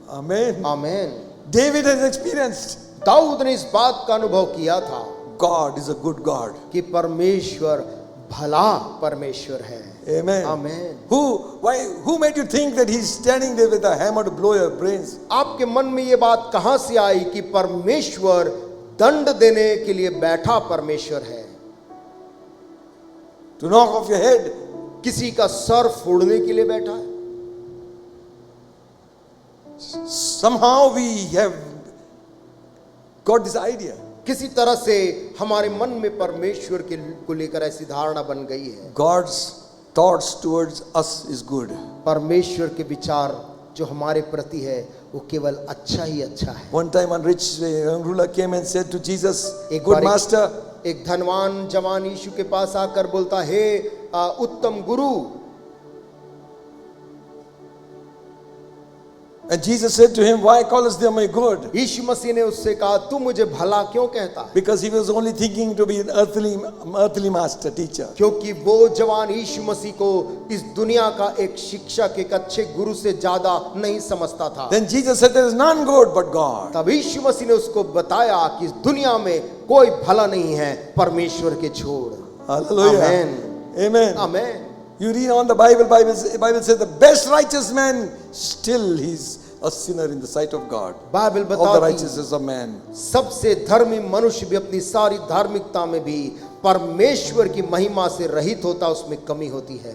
Amen. Amen. David has experienced Dawood ने इस बात का अनुभव किया था God is a good God. कि परमेश्वर भला परमेश्वर है। Amen. Amen. Who made you think that he's standing there with a hammer to blow your brains? आपके मन में ये बात कहां से आई कि परमेश्वर दंड देने के लिए बैठा परमेश्वर है, To knock off your head? किसी का सर फोड़ने के लिए बैठा है। Somehow we have got this idea. किसी तरह से हमारे मन में परमेश्वर के को लेकर ऐसी धारणा बन गई है। God's thoughts towards us is good. परमेश्वर के विचार जो हमारे प्रति है वो केवल अच्छा ही अच्छा है। One time a rich young ruler came and said to Jesus, एक Good बार master, एक धनवान जवान यीशु के पास आकर बोलता, हे उत्तम गुरु। and Jesus said to him, Why callest thou me good? यीशु मसीह ने उससे कहा, तू मुझे भला क्यों कहता है? Because he was only thinking to be an earthly master, teacher. क्योंकि वो जवान यीशु मसीह को इस दुनिया का एक शिक्षक, एक अच्छे गुरु से ज्यादा नहीं समझता था। Then Jesus said, There is none good but God. तब यीशु मसीह ने उसको बताया कि इस दुनिया में कोई भला नहीं है परमेश्वर के छोड़। Hallelujah. Amen. Amen. Amen. You read on the Bible says the best righteous man, still he's a sinner in the sight of God. Bible All the बताती righteousness of man. सबसे धर्मी मनुष्य भी अपनी सारी धार्मिकता में भी परमेश्वर की महिमा से रहित होता, उसमें कमी होती है।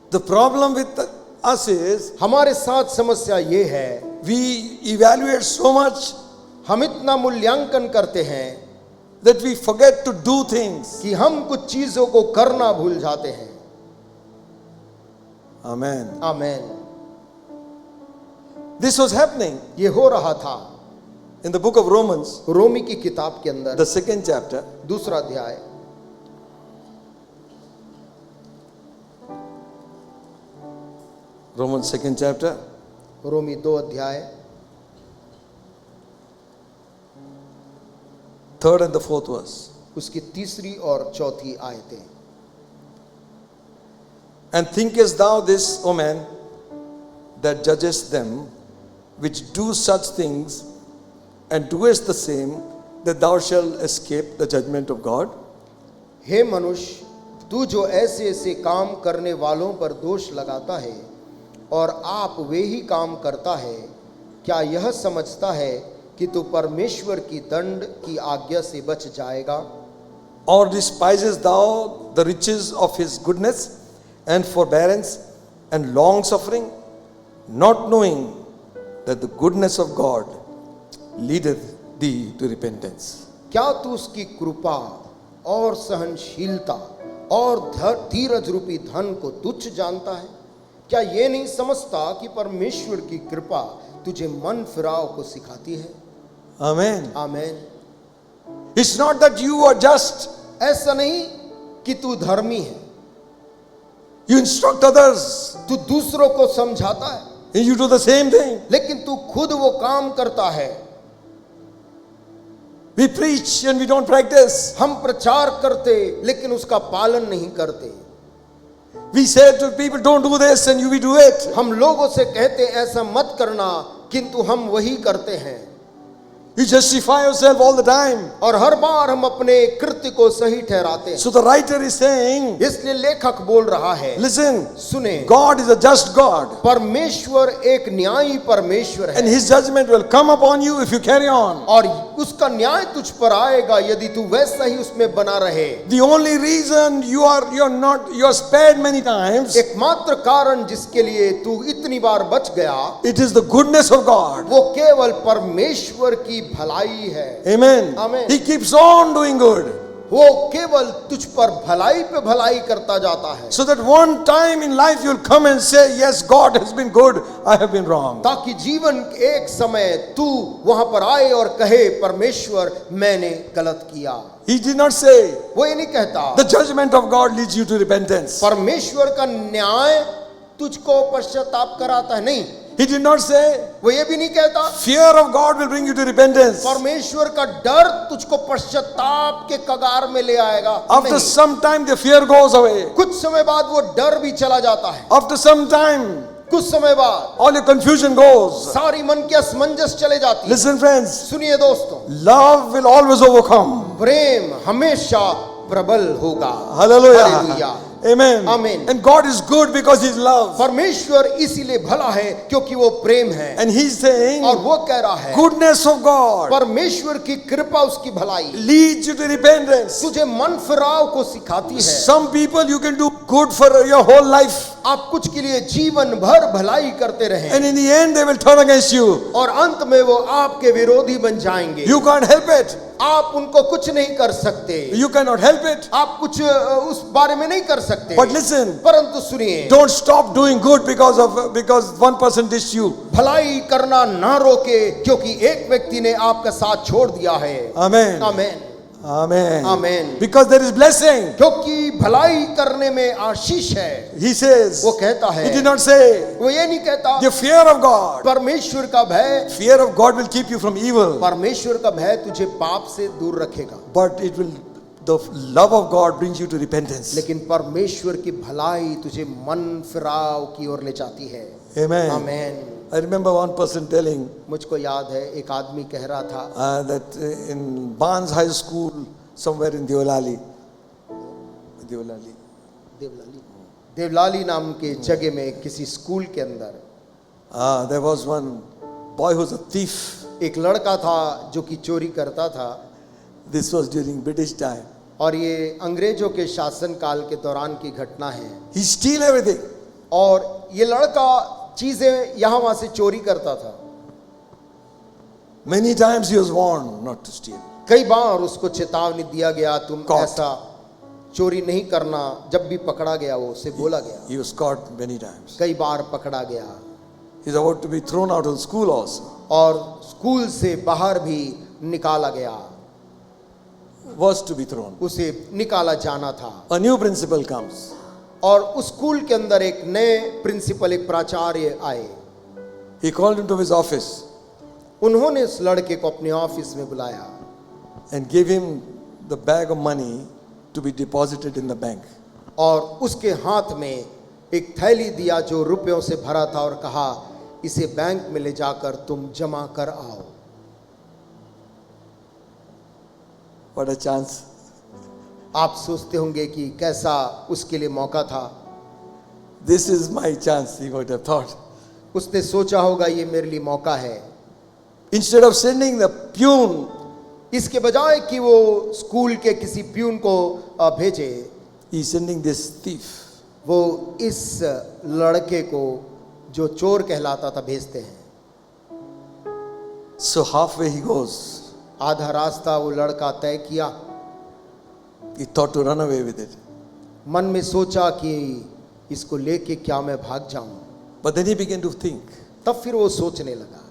The problem with us is हमारे साथ समस्या ये है, we evaluate so much हम इतना मूल्यांकन करते हैं that we forget to do things. कि हम कुछ चीजों को करना भूल जाते हैं। Amen. Amen. This was happening ये हो रहा था in the book of Romans, रोमी की किताब के अंदर the 2nd chapter. 2 अध्याय। Romans 2nd chapter. रोमी 2 अध्याय 3rd and the 4th verse. उसकी 3री और 4थी आयतें। And thinkest thou this, O man, that judgest them which do such things, and doest the same, that thou shalt escape the judgment of God? हे मनुष्य, तू जो ऐसे ऐसे काम करने वालों पर दोष लगाता है और आप वे ही काम करता है, क्या यह समझता है कि तू परमेश्वर की दंड की आज्ञा से बच जाएगा? Or despisest thou the riches of his goodness and forbearance and long suffering, not knowing that the goodness of God leadeth thee to repentance? क्या तू उसकी कृपा और सहनशीलता और धीरज रूपी धन को तुच्छ जानता है? क्या ये नहीं समझता कि परमेश्वर की कृपा तुझे मन फिराव को सिखाती है? Amen. Amen. It's not that you are just. ऐसा नहीं कि तू धर्मी है, You instruct others. तू दूसरों को समझाता है, And you do the same thing. लेकिन तू खुद वो काम करता है। We preach and we don't practice. हम प्रचार करते लेकिन उसका पालन नहीं करते। We say to people, don't do this, and we do it. हम लोगों से कहते ऐसा मत करना, किंतु हम वही करते हैं। You justify yourself all the time. और हर बार हम अपने कृत्य को सही ठहराते हैं। So the writer is saying, इसलिए लेखक बोल रहा है, listen, सुने, God is a just God. परमेश्वर एक न्यायी परमेश्वर And है his judgment will come upon you if you carry on. और उसका न्याय तुझ पर आएगा यदि तू वैसा ही उसमें बना रहे। The only reason you are spared many times, एकमात्र कारण जिसके लिए तू इतनी बार बच गया, it is the goodness of God. वो केवल परमेश्वर की भलाई है। Amen. Amen. He keeps on doing good. वो केवल तुझ पर भलाई पे भलाई करता जाता है, So that one time in life you'll come and say, yes, God has been good, I have been wrong. ताकि जीवन के एक समय तू वहां पर आए और कहे, परमेश्वर मैंने गलत किया। He did not say, वो ये नहीं कहता the judgment of God leads you to repentance. परमेश्वर का न्याय तुझको पश्चाताप कराता है, नहीं। He did not say, वो ये भी नहीं कहता fear of God will bring you to repentance. परमेश्वर का डर तुझको पश्चाताप के कगार में ले आएगा। After नहीं। some time the fear goes away. कुछ समय बाद वो डर भी चला जाता है। After some time कुछ समय बाद all your confusion goes. सारी मन की असमंजस चले जाती है। Listen friends, सुनिए दोस्तों, love will always overcome. प्रेम हमेशा प्रबल होगा। Hallelujah. Hallelujah. Amen. Amen. And God is good because He's love. परमेश्वर इसीलिए भला है क्योंकि वो प्रेम है। And He's saying, और वो कह रहा है, goodness of God परमेश्वर की कृपा, उसकी भलाई leads you to repentance. तुझे मन फिराव को सिखाती है। Some people you can do good for your whole life, आप कुछ के लिए जीवन भर भलाई करते रहें and in the end they will turn against you. और अंत में वो आपके विरोधी बन जाएंगे। You can't help it. आप उनको कुछ नहीं कर सकते। You cannot help it. आप कुछ उस बारे में नहीं कर सकते। But listen, परंतु सुनिए, don't stop doing good because one person dissed you. भलाई करना ना रोके क्योंकि एक व्यक्ति ने आपका साथ छोड़ दिया है। Amen. Amen. Amen. Amen. Because there is blessing. क्योंकि भलाई करने में आशीष है। He says, वो कहता है, He did not say, वो ये नहीं कहता the fear of God. परमेश्वर का भय, Fear of God will keep you from evil. परमेश्वर का भय तुझे पाप से दूर रखेगा, But the love of God brings you to repentance. लेकिन परमेश्वर की भलाई तुझे मन फिराव की ओर ले जाती है। Amen. Amen. I remember one person telling मुझको याद है एक आदमी कह रहा था that in Barnes High School, somewhere in Deolali, Deolali नाम के जगह में किसी स्कूल के अंदर there was one boy who was a thief. एक लड़का था जो कि चोरी करता था। This was during British time. और ये अंग्रेजों के शासन काल के दौरान की घटना है। He steal everything. और ये लड़का चीजें यहाँ वहां से चोरी करता था। Many times he was warned not to steal. कई बार उसको चेतावनी दिया गया, तुम Caught. ऐसा चोरी नहीं करना। जब भी पकड़ा गया वो उसे बोला गया। He was caught many times. कई बार पकड़ा गया He's about to be thrown out of school also. और स्कूल से बाहर भी निकाला गया, Was to be thrown. उसे निकाला जाना था। A new principal comes. और उस स्कूल के अंदर एक नए प्रिंसिपल, एक प्राचार्य आए। He called him to his office उन्होंने उस लड़के को अपने ऑफिस में बुलाया and gave him the bag of money to be deposited in the bank. और उसके हाथ में एक थैली दिया जो रुपयों से भरा था और कहा इसे बैंक में ले जाकर तुम जमा कर आओ। What a chance. आप सोचते होंगे कि कैसा उसके लिए मौका था। This is my chance, he would have thought. उसने सोचा होगा ये मेरे लिए मौका है। Instead of sending the peon, इसके बजाय कि वो स्कूल के किसी प्यून को भेजे, he's sending this thief. वो इस लड़के को जो चोर कहलाता था भेजते हैं। So halfway he goes. आधा रास्ता वो लड़का तय किया। He thought to run away with it. मन में सोचा कि इसको लेके क्या मैं भाग जाऊं। But then he began to think, तब फिर वो सोचने लगा,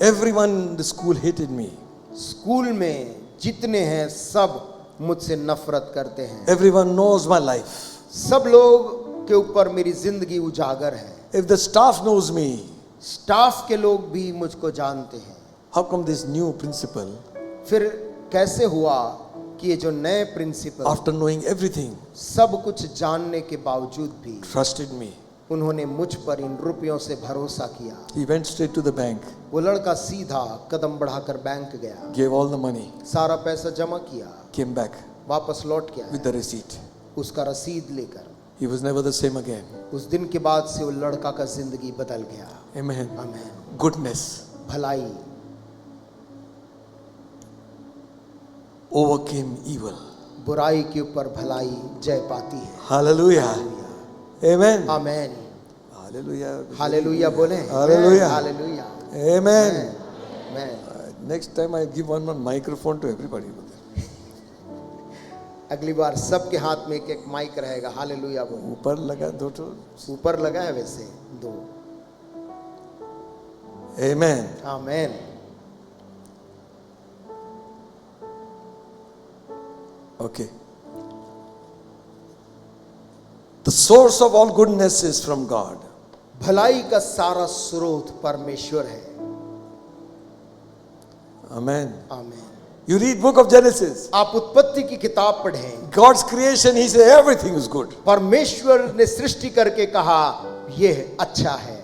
everyone in the school hated me. School में जितने हैं सब मुझसे नफरत करते हैं। Everyone knows my life. सब लोग के ऊपर मेरी जिंदगी उजागर है। If the staff knows me, staff के लोग भी मुझको जानते हैं। how come this new principal, फिर कैसे हुआ कि ये जो नए प्रिंसिपल after knowing everything, सब कुछ जानने के बावजूद भी trusted me? उन्होंने मुझ पर इन रुपयों से भरोसा किया। He went straight to the bank, वो लड़का सीधा कदम बढ़ाकर बैंक गया, gave all the money, सारा पैसा जमा किया, came back वापस लौट के with आया the receipt. उसका रसीद लेकर। He was never the same again. उस दिन के बाद से वो लड़का का जिंदगी बदल गया। Amen. आमीन। Goodness भलाई overcame evil. बुराई के ऊपर भलाई जय पाती है। Hallelujah. Amen. आमीन। Hallelujah. हालेलुया बोले। Hallelujah. हालेलुया। Amen. मैं Next time I give one microphone to everybody. अगली बार सबके हाथ में एक एक माइक रहेगा। हालेलुया बोले। ऊपर लगा दो तो. ऊपर लगा है वैसे दो। Amen. आमीन। Okay. The source of all goodness is from God. भलाई का सारा स्रोत परमेश्वर है। Amen. आमीन। You read book of Genesis. आप उत्पत्ति की किताब पढ़ें। God's creation, he said everything is good. परमेश्वर ने सृष्टि करके कहा यह अच्छा है।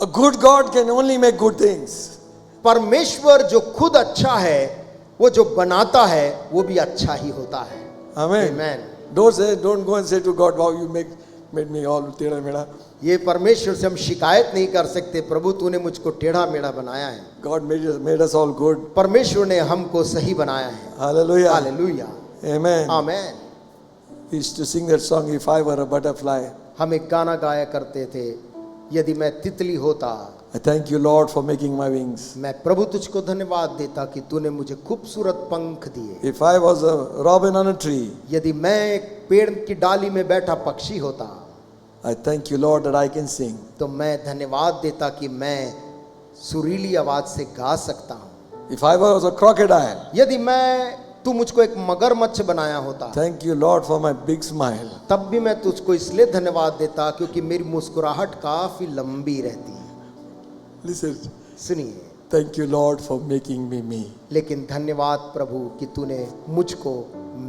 A good God can only make good things. परमेश्वर जो खुद अच्छा है वो जो बनाता है वो भी अच्छा ही होता है। Amen. Amen. Don't go and say to God, wow, you made me all टेढ़ा मेढ़ा. ये परमेश्वर से हम शिकायत नहीं कर सकते, प्रभु तूने मुझको टेढ़ा मेढ़ा बनाया है। God made us all good. परमेश्वर ने हमको सही बनाया है। Hallelujah. हालेलुया। Amen. आमीन। We used to sing that song, If I Were a Butterfly. हम एक गाना गाया करते थे, यदि मैं तितली होता। I thank you, Lord, for making my wings. मैं प्रभु तुझको धन्यवाद देता कि तूने मुझे खूबसूरत पंख दिए। If I was a robin on a tree, यदि मैं एक पेड़ की डाली में बैठा पक्षी होता, I thank you, Lord, that I can sing. तो मैं धन्यवाद देता कि मैं सुरीली आवाज से गा सकता हूँ। If I was a crocodile, यदि तू मुझको एक मगरमच्छ बनाया होता, thank you, Lord, for my big smile. तब भी मैं तुझको इसलिए धन्यवाद देता क्योंकि मेरी मुस्कुराहट काफी लंबी रहती है। Listen, सुनिए, thank you, Lord, for making me. लेकिन धन्यवाद प्रभु कि तूने मुझको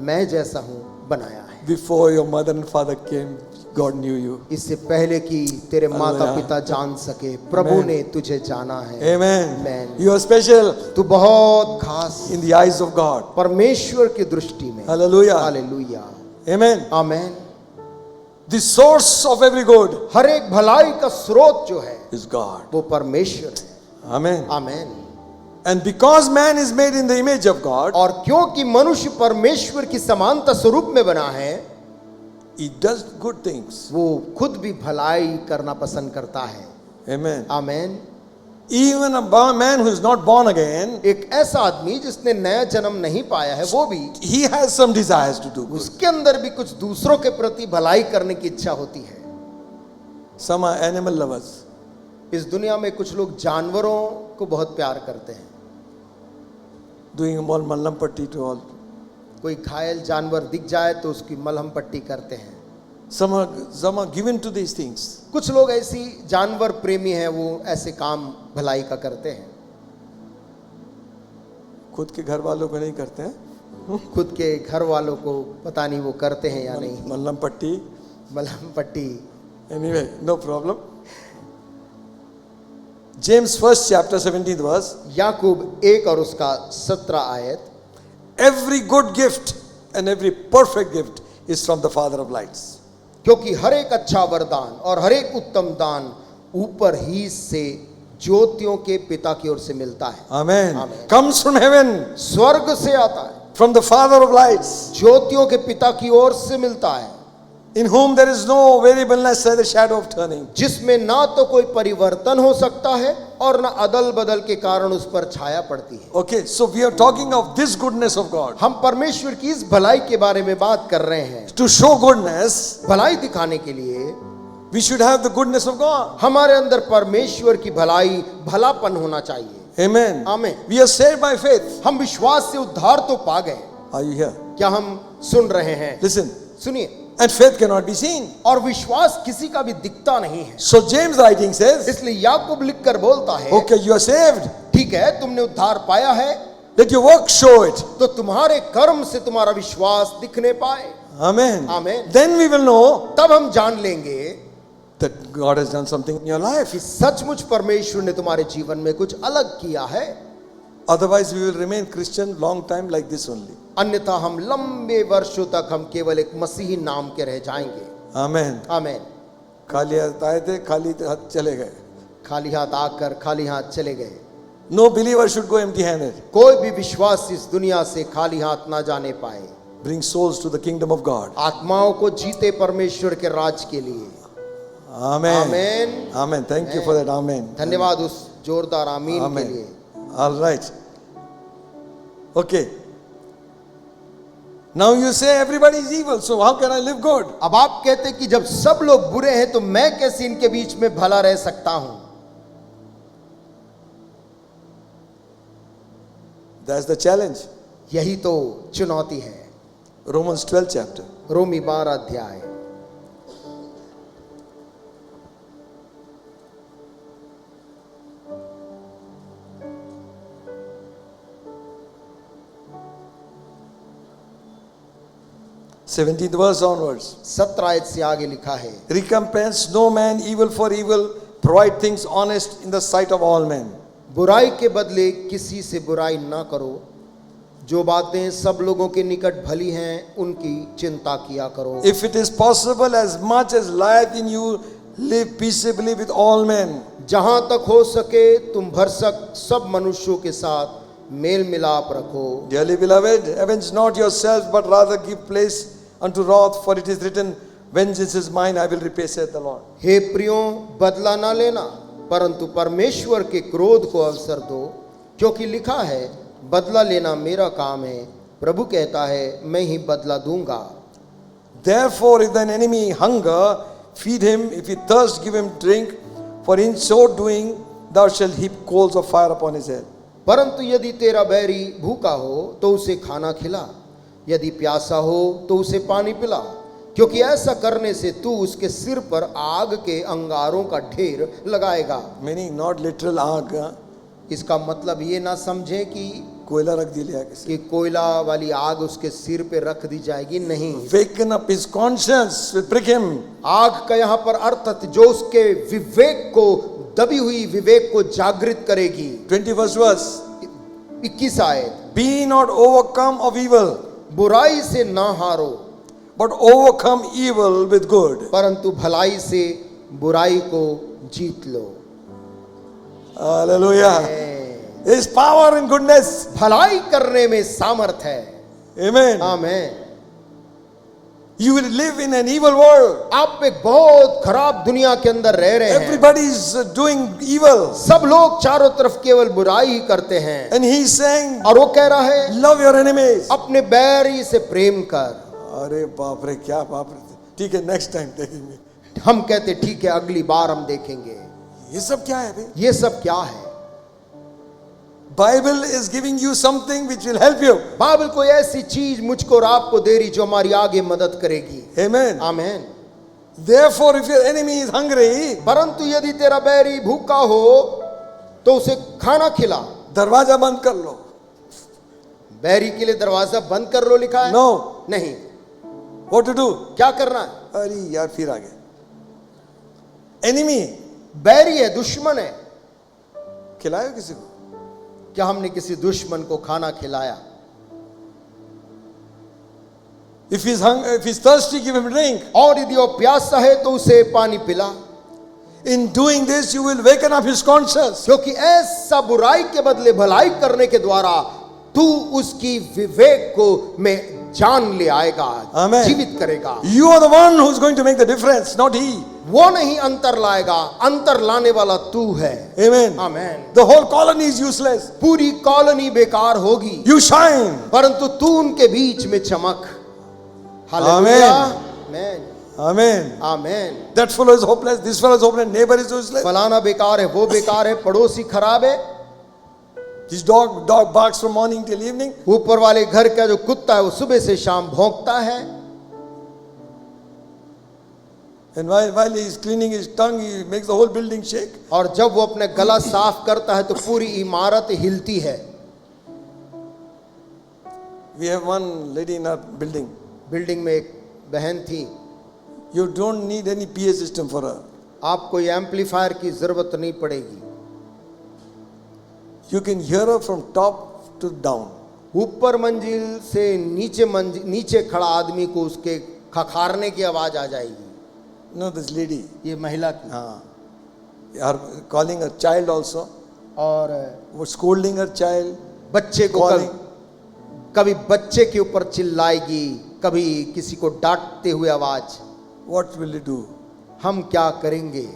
मैं जैसा हूँ बनाया है। Before your mother and father came, God knew you. इससे पहले कि तेरे माता पिता जान सके, प्रभु ने तुझे जाना है। Amen. Amen. You are special तू बहुत खास in the eyes of God. परमेश्वर की दृष्टि में। Hallelujah. हालेलुया। Amen. आमीन। The source of every good हर एक भलाई का स्रोत जो है is God. वो परमेश्वर है। Amen. आमीन। And because man is made in the image of God, और क्योंकि मनुष्य परमेश्वर की समानता स्वरूप में बना है, he does good things. वो खुद भी भलाई करना पसंद करता है। Amen. आमीन। Even a man who is not born again, एक ऐसा आदमी जिसने नया जन्म नहीं पाया है, वो भी he has some desires to do good. उसके अंदर भी कुछ दूसरों के प्रति भलाई करने की इच्छा होती है। Some are animal lovers. इस दुनिया में कुछ लोग जानवरों को बहुत प्यार करते हैं। Doing all mallam patti to all. कोई घायल जानवर दिख जाए तो उसकी मलहम पट्टी करते हैं। Some are given to these things. कुछ लोग ऐसी जानवर प्रेमी हैं, वो ऐसे काम भलाई का करते हैं। खुद के घर वालों को नहीं करते हैं. खुद के घर वालों को पता नहीं वो करते हैं या नहीं। मल्लम पट्टी, मलहम पट्टी। Anyway, no problem. James 1st chapter 17th verse. याकूब 1 और उसका 17 आयत। Every good gift and every perfect gift is from the Father of lights. क्योंकि हर एक अच्छा वरदान और हर एक उत्तम दान ऊपर ही से ज्योतियों के पिता की ओर से मिलता है। Amen. Amen. Comes from heaven, स्वर्ग से आता है, from the Father of lights, ज्योतियों के पिता की ओर से मिलता है, in whom there is no variableness or the shadow of turning. जिसमें ना तो कोई परिवर्तन हो सकता है और ना अदल बदल के कारण उस पर छाया पड़ती है। Okay, so we are talking of this goodness of God. हम परमेश्वर की इस भलाई के बारे में बात कर रहे हैं। To show goodness, भलाई दिखाने के लिए we should have the goodness of God. हमारे अंदर परमेश्वर की भलाई, भलापन होना चाहिए। Amen. आमीन। We are saved by faith. हम विश्वास से उद्धार तो पा गए। Are you here? क्या हम सुन रहे हैं? Listen. सुनिए। And faith cannot be seen. और विश्वास किसी का भी दिखता नहीं है। So James writing says, इसलिए याकूब लिखकर बोलता है, okay, you are saved. ठीक है, तुमने उद्धार पाया है, Let your work show it. तो तुम्हारे कर्म से तुम्हारा विश्वास दिखने पाए। Amen. Amen. Then we will know तब हम जान लेंगे that God has done something in your life. कि सचमुच परमेश्वर ने तुम्हारे जीवन में कुछ अलग किया है। Otherwise, we will remain Christian long time like this only. अन्यथा हम लंबे वर्षों तक हम केवल एक मसीही नाम के रह जाएंगे। Amen. आमीन। खाली हाथ आए थे, खाली हाथ चले गए. खाली हाथ आकर खाली हाथ चले गए। No believer should go empty-handed. कोई भी विश्वास इस दुनिया से खाली हाथ ना जाने पाए। Bring souls to the kingdom of God. आत्माओं को जीते परमेश्वर के राज के लिए। Amen. आमीन। Amen. Thank you for that. Amen. धन्यवाद उस जोरदार आमीन के Amen. लिए। All right. Okay. Now you say everybody is evil, so how can I live good? अब आप कहते कि जब सब लोग बुरे हैं तो मैं कैसे इनके बीच में भला रह सकता हूं? That's the challenge. यही तो चुनौती है। Romans 12 chapter. रोमी 12 अध्याय। Seventeenth verse onwards. 17 आयत से आगे लिखा है, Recompense no man evil for evil, provide things honest in the sight of all men. बुराई के बदले किसी से बुराई ना करो, जो बातें सब लोगों के निकट भली हैं उनकी चिंता किया करो। If it is possible, as much as lieth in you, live peaceably with all men. जहां तक हो सके तुम भरसक सब मनुष्यों के साथ मेल मिलाप रखो। Dearly beloved, avenge not yourselves, but rather give place unto wrath, for it is written, vengeance is mine, I will repay, saith the Lord. हे प्रियों, बदला ना लेना, परंतु परमेश्वर के क्रोध को अवसर दो, क्योंकि लिखा है, बदला लेना मेरा काम है, प्रभु कहता है, मैं ही बदला दूंगा। Therefore, if thine enemy hunger, feed him; if he thirst, give him drink, for in so doing thou shalt heap coals of fire upon his head. परंतु यदि तेरा बैरी भूखा हो तो उसे खाना खिला, यदि प्यासा हो तो उसे पानी पिला, क्योंकि ऐसा करने से तू उसके सिर पर आग के अंगारों का ढेर लगाएगा। Meaning not literal आग, इसका मतलब ये ना समझे कि कोयला रख दिया किसी. कोयला वाली आग उसके सिर पे रख दी जाएगी, नहीं। Waken up his conscience will prick him. आग का यहाँ पर अर्थ जो उसके विवेक को, दबी हुई विवेक को जागृत करेगी। 21st verse. 21 आयत, Be not overcome of evil, बुराई से ना हारो, but overcome evil with good. परंतु भलाई से बुराई को जीत लो। Hallelujah. There is power in goodness. भलाई करने में सामर्थ है। Amen. आमीन। You will live in an evil world. आप एक बहुत खराब दुनिया के अंदर रह रहे हैं। Everybody is doing evil. सब लोग चारों तरफ केवल बुराई ही करते हैं। And he is saying, और वो कह रहा है, love your enemies. अपने बैरी से प्रेम कर। अरे बाप रे, क्या बाप रे. ठीक है, नेक्स्ट टाइम देखेंगे. हम कहते ठीक है, अगली बार हम देखेंगे। ये सब क्या है भाई? ये सब क्या है? Bible is giving you something which will help you. Bible कोई ऐसी चीज मुझको और आपको दे रही जो हमारी आगे मदद करेगी। Amen. आमीन। Therefore, if your enemy is hungry, परंतु यदि तेरा बैरी भूखा हो तो उसे खाना खिला। दरवाजा बंद कर लो. बैरी के लिए दरवाजा बंद कर लो लिखा है? No. नहीं। What to do? क्या करना है? अरे यार फिर आ गए. Enemy. बैरी है, दुश्मन है. खिलायो किसी को? क्या हमने किसी दुश्मन को खाना खिलाया? If he's thirsty, give him drink. और यदि वो प्यासा है तो उसे पानी पिला. In doing this, you will waken up his conscience. क्योंकि ऐसा बुराई के बदले भलाई करने के द्वारा तू उसकी विवेक को में जान ले आएगा. Amen. जीवित करेगा. You are the one who's going to make the difference, not he. वो नहीं अंतर लाएगा, अंतर लाने वाला तू है. Amen. Amen. The whole colony is useless. पूरी कॉलोनी बेकार होगी, You shine. परंतु तू उनके बीच में चमक. Hallelujah. Amen. Amen. Amen. That fellow is hopeless. This fellow is hopeless. Neighbor is useless. फलाना बेकार है, वो बेकार है, पड़ोसी खराब है. His dog barks from morning till evening. ऊपर वाले घर का जो कुत्ता है वो सुबह से शाम भौंकता है. And while he is cleaning his tongue, he makes the whole building shake. और जब वो अपने गला साफ करता है तो पूरी इमारत हिलती है. We have one lady in our building. Building में एक बहन थी. You don't need any PA system for her. आपको कोई एम्पलीफायर की जरूरत नहीं पड़ेगी. You can hear her from top to down. ऊपर मंजिल से नीचे खड़ा आदमी को उसके खखारने की आवाज आ जाएगी. No, this lady. ये महिला की. हाँ. Are calling her child also. और Scolding her child. बच्चे को कभी बच्चे के ऊपर चिल्लाएगी, कभी किसी को डांटते हुए आवाज. What will you do? हम क्या करेंगे?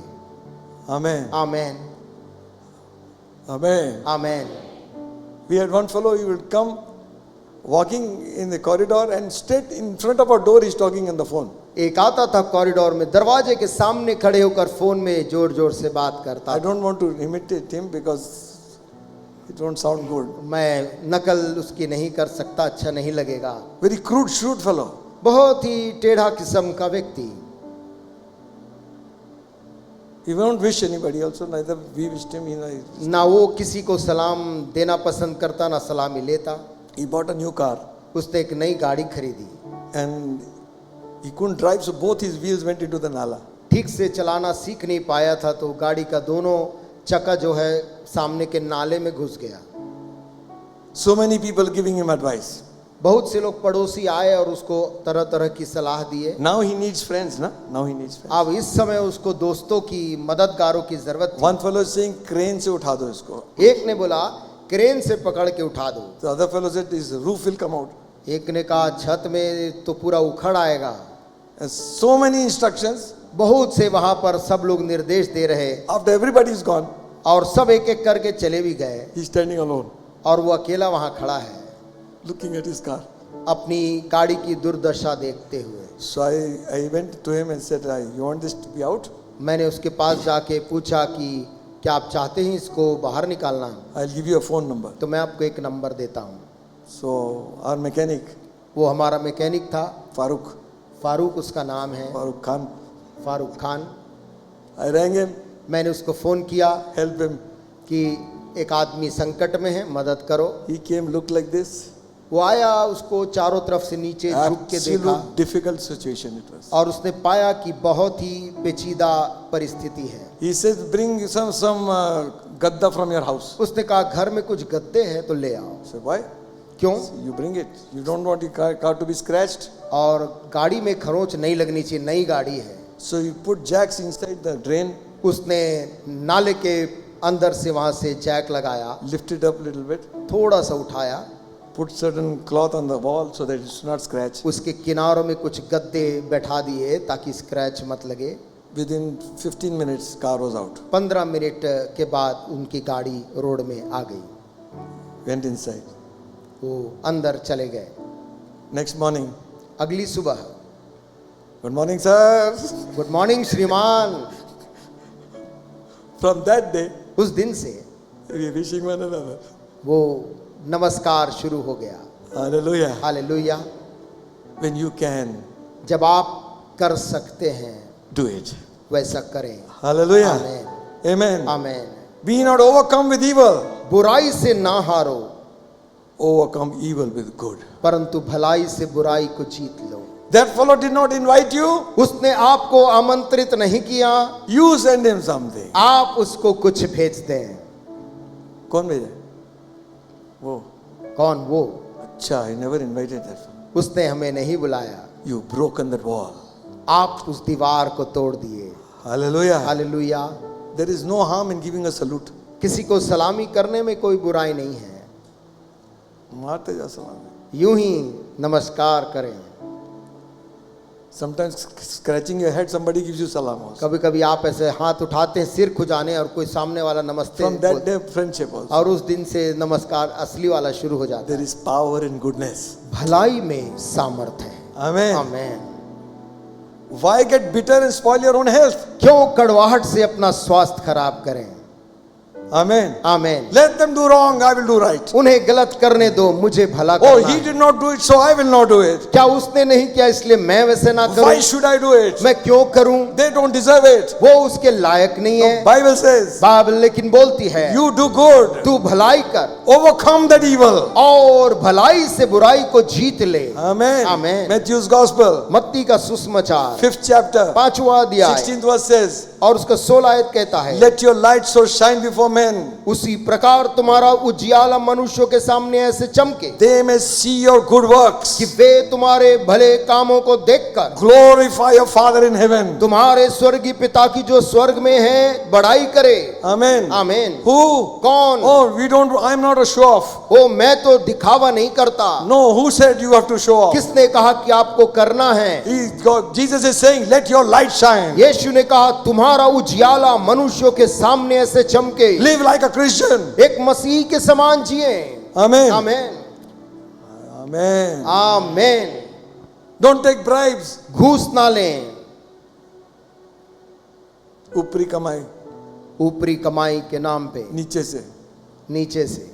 Amen. Amen. Amen. Amen. We had one fellow, he would come walking in the corridor and straight in front of our door he's talking on the phone. एक आता था corridor में, दरवाजे के सामने खड़े होकर फोन में जोर जोर से बात करता. I don't want to imitate him because it won't sound good. मैं नकल उसकी नहीं कर सकता, अच्छा नहीं लगेगा. Very crude, shrewd fellow. बहुत ही टेढ़ा किस्म का व्यक्ति. He won't wish anybody also, neither we wished him. ना वो किसी को सलाम देना पसंद करता, ना सलामी लेता. He bought a new car. उसने एक नई गाड़ी खरीदी. And he couldn't drive, so both his wheels went into the nala. ठीक से चलाना सीख नहीं पाया था, तो गाड़ी का दोनों चक्का जो है सामने के नाले में घुस गया. So many people giving him advice. बहुत से लोग पड़ोसी आए और उसको तरह तरह की सलाह दिए. Now he needs friends, na? Now he needs friends. अब इस समय उसको दोस्तों की, मददगारों की जरूरत थी. One fellow is saying, crane se utha do isko. एक ने बोला क्रेन से पकड़ के उठा दो. The other fellow said, his roof will come out. एक ने कहा छत में तो पूरा उखड़ आएगा. And so many instructions. बहुत से वहां पर सब लोग निर्देश दे रहे. After everybody is gone, और सब एक एक करके चले भी गए. he is standing alone, और वो अकेला वहां खड़ा है, looking at his car. अपनी गाड़ी की दुर्दशा देखते हुए. So I went to him and said, you want this to be out? मैंने उसके पास जाके पूछा कि क्या आप चाहते हैं इसको बाहर निकालना? I'll give you a phone number. तो मैं आपको एक नंबर देता हूँ. So our mechanic, वो हमारा मैकेनिक था, Farooq, फारूक उसका नाम है, Farooq Khan. Farooq Khan. I rang him, मैंने उसको फ़ोन किया help him. कि एक आदमी संकट में है, मदद करो. He came, looked like this. वो आया, उसको चारों तरफ से नीचे झुक के देखा. Absolute difficult situation it was. और उसने पाया कि बहुत ही पेचीदा परिस्थिति है. He says, bring some gadda from your house. उसने कहा घर में कुछ गद्दे हैं तो ले आओ. I said, why? क्यों? You bring it. You don't want your car to be scratched. और गाड़ी में खरोंच नहीं लगनी चाहिए, नई गाड़ी है. So you put jacks inside the drain. उसने नाले के अंदर से वहां से जैक लगाया, Lift it up a little bit. थोड़ा सा उठाया, Put certain cloth on the wall so that it's not scratch. उसके किनारों में कुछ गद्दे बैठा दिए ताकि स्क्रैच मत लगे. Within 15 minutes, car was out. 15 minute के बाद उनकी गाड़ी रोड में आ गई. Went inside. वो अंदर चले गए. Next morning, अगली सुबह, good morning, sir. Good morning श्रीमान. From that day, उस दिन से we are wishing one another. वो नमस्कार शुरू हो गया. Hallelujah. Hallelujah. When you can, जब आप कर सकते हैं do it. वैसा करें. Hallelujah. Amen. Amen. Amen. Be not overcome with evil. बुराई से ना हारो, Overcome evil with good. परंतु भलाई से बुराई को जीत लो. That fellow did not invite you. उसने आपको आमंत्रित नहीं किया, You send him something. आप उसको कुछ भेज दें। कौन भेजा? वो। कौन वो? अच्छा, I never invited that fellow. उसने हमें नहीं बुलाया। You broken that wall. आप उस दीवार को तोड़ दिए। Hallelujah. Hallelujah. There is no harm in giving a salute. किसी को सलामी करने में कोई बुराई नहीं है, मारते जा सलामी. यूं ही नमस्कार करें। Sometimes scratching your head, somebody gives you salam also. कभी कभी आप ऐसे हाथ उठाते हैं सिर खुजाने और कोई सामने वाला नमस्ते From that बोलता day, friendship also. है, और उस दिन से नमस्कार असली वाला शुरू हो जाता There है। is power in goodness. भलाई में सामर्थ है। Amen. आमीन। Why get bitter and spoil your own health? क्यों कड़वाहट से अपना स्वास्थ्य खराब करें? Amen. आमीन। Let them do wrong, I will do right. उन्हें गलत करने दो, मुझे भला Oh, करना he है। did not do it, so I will not do it. क्या उसने नहीं किया इसलिए मैं वैसे ना Why करूं? should I do it? मैं क्यों करूं? They don't deserve it. वो उसके लायक नहीं है। Bible says, बाइबल लेकिन बोलती है, you do good, तू भलाई कर overcome that evil. और भलाई से बुराई को जीत ले। Amen. Amen. Matthew's Gospel, मत्ती का सुसमाचार 5th chapter, 5वां अध्याय 16th verse says, और उसका 16 आयत कहता है, let your light so shine before men, उसी प्रकार तुम्हारा उजियाला मनुष्यों के सामने ऐसे चमके they may see your good works, कि वे तुम्हारे भले कामों को देखकर glorify your Father in heaven. तुम्हारे स्वर्गीय पिता की जो स्वर्ग में है बड़ाई करे। Amen. आमीन। Who? कौन? Oh, we don't, I'm not a show off. ओ मैं तो दिखावा नहीं करता। No, who said you have to show off? किसने कहा कि आपको करना है? Jesus is saying, let your light shine. यीशु ने कहा तुम्हारा उजियाला मनुष्यों के सामने ऐसे चमके। Live like a Christian. एक मसीह के समान जिए। Amen. आमीन। Amen. आमीन। Don't take bribes. घूस ना लें। ऊपरी कमाई, ऊपरी कमाई के नाम पे नीचे से. नीचे से।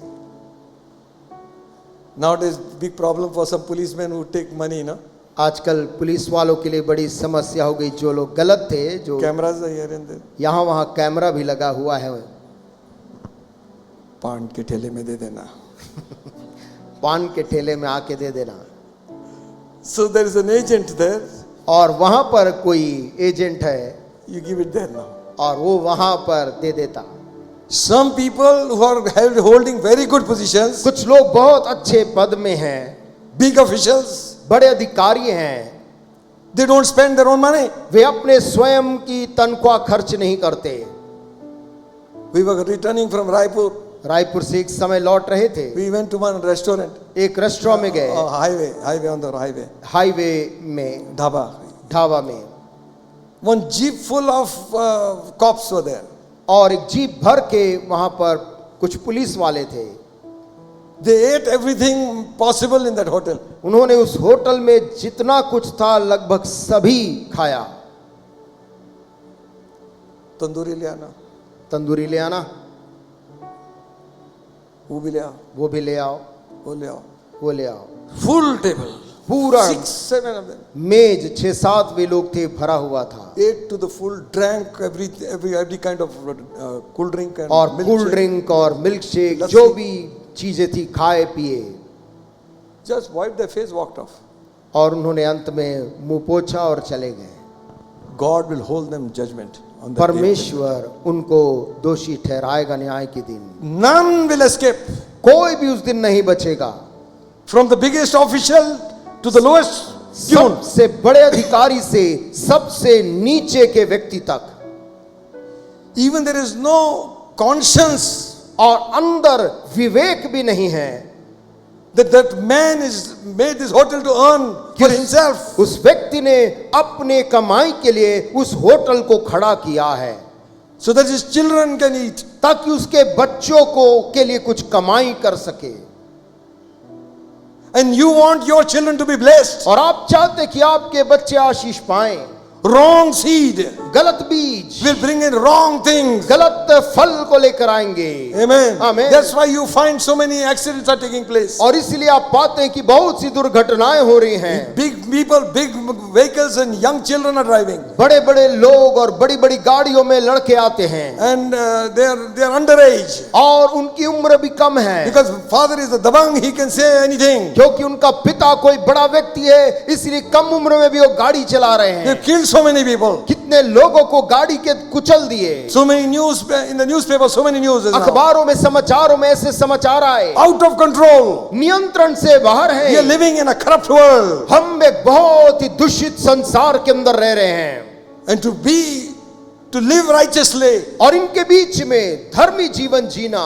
Nowadays, big problem for some policemen who take money, no? आजकल पुलिस वालों के लिए बड़ी समस्या हो गई। जो लोग गलत थे, जो Cameras are here and there. यहाँ वहाँ कैमरा भी लगा हुआ है, पान के ठेले में दे देना. पान के ठेले में आके दे देना। So there is an agent there. और वहां पर कोई एजेंट है You give it there now. और वो वहां पर दे देता। Some people who are holding very good positions, कुछ लोग बहुत अच्छे पद में हैं, big officials, बड़े अधिकारी हैं, they don't spend their own money. वे अपने स्वयं की तनख्वाह खर्च नहीं करते। We were returning from Raipur. Raipur से एक समय लौट रहे थे, We went to one restaurant. एक रेस्टोरेंट में गए, Highway on the highway. Highway में, Dhaba. ढाबा में, One jeep full of cops were there. और एक जीप भर के वहां पर कुछ पुलिस वाले थे। They ate everything possible in that hotel. उन्होंने उस होटल में जितना कुछ था लगभग सभी खाया। तंदूरी ले आना, तंदूरी ले आना, वो भी ले आओ, वो भी ले आओ, वो ले आओ. वो ले आओ। Full table. पूरा 6-7 of them. मेज 6-7 वे लोग थे, भरा हुआ था। Ate to the full, drank every kind of cool drink and और milkshake. कूल ड्रिंक और मिल्क शेक, लस्सी। जो भी चीजें थी खाए पिए। Just wiped their face, walked off. और उन्होंने अंत में मुंह पोछा और चले गए। God will hold them judgment on that day. परमेश्वर उनको दोषी ठहराएगा न्याय के दिन। None will escape. कोई भी उस दिन नहीं बचेगा। From the biggest official to the lowest peon. सबसे बड़े अधिकारी से सबसे नीचे के व्यक्ति तक। Even there is no conscience और अंदर विवेक भी नहीं है that man is made this hotel to earn for himself. उस व्यक्ति ने अपने कमाई के लिए उस होटल को खड़ा किया है, So that his children can eat. ताकि उसके बच्चों को के लिए कुछ कमाई कर सके। And you want your children to be blessed. और आप चाहते कि आपके बच्चे आशीष पाएं। wrong seed गलत बीज will bring in wrong things. गलत फल को लेकर आएंगे। Amen. Amen. That's why you find so many accidents are taking place. और इसलिए आप पाते हैं कि बहुत सी दुर्घटनाएं हो रही हैं। Big people, big vehicles and young children are driving. बड़े बड़े लोग और बड़ी बड़ी गाड़ियों में लड़के आते हैं And they are underage. और उनकी उम्र भी कम है, Because father is a dabang, he can say anything. क्योंकि उनका पिता कोई बड़ा व्यक्ति है, इसलिए कम उम्र में भी वो गाड़ी चला रहे हैं। They killed so many people. कितने लोगों को गाड़ी के कुचल दिए। So many news in the newspaper, so many news. अखबारों में समाचारों में ऐसे समाचार आए, Out of control. नियंत्रण से बाहर है। We are living in a corrupt world. हम एक बहुत ही दूषित संसार के अंदर रह रहे हैं। And to live righteously और इनके बीच में धर्मी जीवन जीना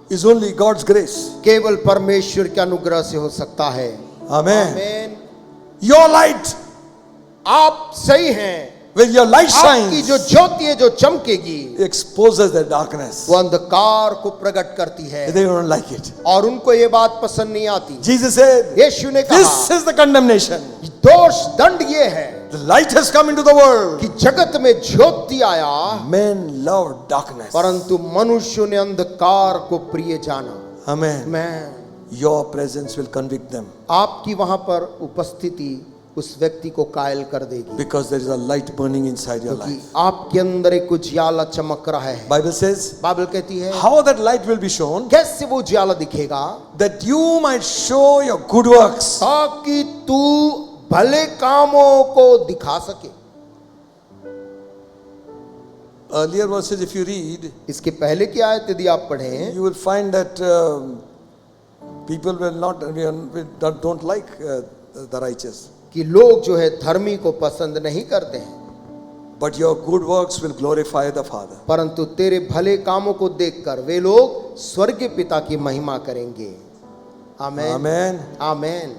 is only God's grace. केवल परमेश्वर के अनुग्रह से हो सकता है। Amen. आमीन। Your light, आप सही हैं। when your light आपकी shines, जो ज्योति है जो चमकेगी exposes the darkness. वो अंधकार को प्रकट करती है They don't like it. और उनको ये बात पसंद नहीं आती। Jesus said, यीशु ने this कहा is the condemnation. दोष दंड ये है The light has come into the world. कि जगत में ज्योति आया, Men love darkness. परंतु मनुष्यों ने अंधकार को प्रिय जाना। Amen. मैं Your presence will convict them. आपकी वहां पर उपस्थिति उस व्यक्ति को कायल कर देगी, Because there is a light burning inside your क्योंकि life. आपके अंदर एक उजियाला चमक रहा है। Bible says, बाइबल कहती है how that light will be shown? कैसे वो उजियाला दिखेगा, That you might show your good works. ताकि तू भले कामों को दिखा सके। Earlier verses, if you read, इसके पहले की आयत यदि आप पढ़ें, you will find that people will don't like the righteous. कि लोग जो है धर्मी को पसंद नहीं करते हैं, But your good works will glorify the Father. परंतु तेरे भले कामों को देखकर वे लोग स्वर्गीय पिता की महिमा करेंगे। आमेन। Amen. Amen.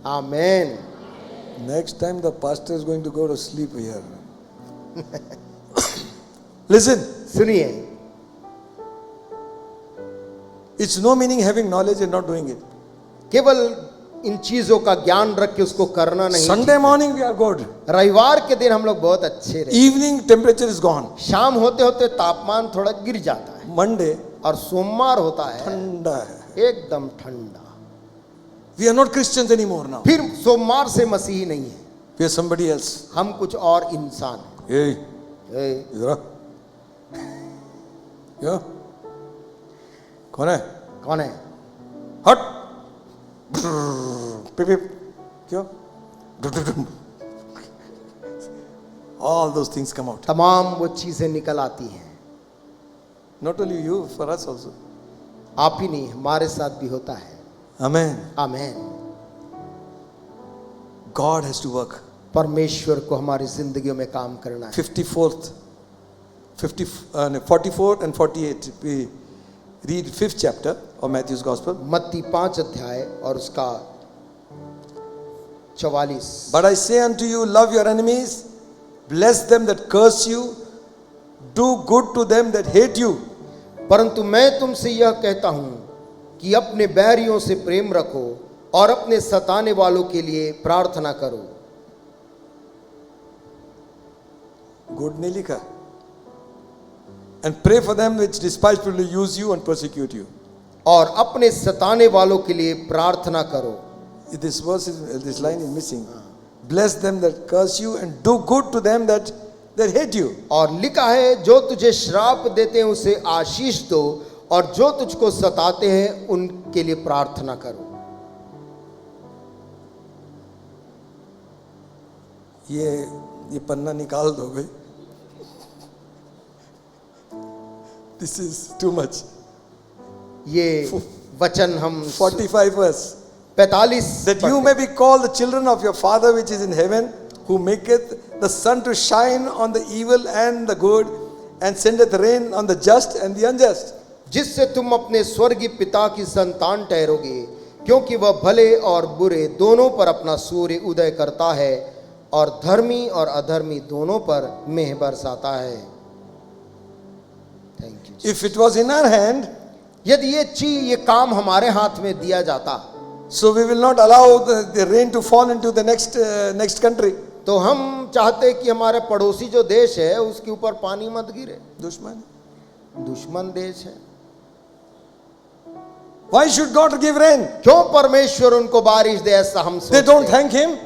Amen. Next time the pastor is going to go to sleep here. Listen, सुनिए, it's no meaning having knowledge and not doing it. केवल इन चीजों का ज्ञान रख के उसको करना नहीं। Sunday morning we are good. रविवार के दिन हम लोग बहुत अच्छे रहे, Evening temperature is gone. शाम होते होते तापमान थोड़ा गिर जाता है, Monday और सोमवार होता है ठंडा है. एकदम ठंडा। We are not Christians anymore now. फिर सोमवार से मसीही नहीं है, We are somebody else. हम कुछ और इंसान Hey, हैं। इधर आ. क्या? कौन है? कौन है? हट. पिप पिप. क्यों? All those things come out. तमाम वो चीजें निकल आती हैं। Not only you, for us also. आप ही नहीं, हमारे साथ भी होता है। Amen. Amen. God has to work. परमेश्वर को हमारी जिंदगियों में काम करना है। 44th and 48. We read 5th chapter of Matthew's Gospel. मत्ती 5 अध्याय और उसका 44। But I say unto you, love your enemies, bless them that curse you, do good to them that hate you. परंतु मैं तुमसे यह कहता हूं कि अपने बैरियों से प्रेम रखो और अपने सताने वालों के लिए प्रार्थना करो। Good नहीं लिखा. And pray for them which despitefully use you and persecute you. और अपने सताने वालों के लिए प्रार्थना करो। This line is missing. Bless them that curse you and do good to them that hate you. और लिखा है, जो तुझे श्राप देते हैं उसे आशीष दो और जो तुझको सताते हैं उनके लिए प्रार्थना करो। ये पन्ना निकाल दो भाई. This is too much. ये वचन हम 45 verse. 45 That you may be called the children of your Father which is in heaven, who maketh the sun to shine on the evil and the good, and sendeth rain on the just and the unjust. जिससे तुम अपने स्वर्गीय पिता की संतान ठहरोगे, क्योंकि वह भले और बुरे दोनों पर अपना सूर्य उदय करता है और धर्मी और अधर्मी दोनों पर मेह बरसाता है। Thank you. If it was in our hand, यदि ये काम हमारे हाथ में दिया जाता, So we will not allow the rain to fall into the next country. तो हम चाहते हैं कि हमारे पड़ोसी जो देश है उसके ऊपर पानी मत गिरे। दुश्मन देश है। Why should God give rain? क्यों परमेश्वर उनको बारिश दे, ऐसा हम सोचते They don't हैं। thank Him.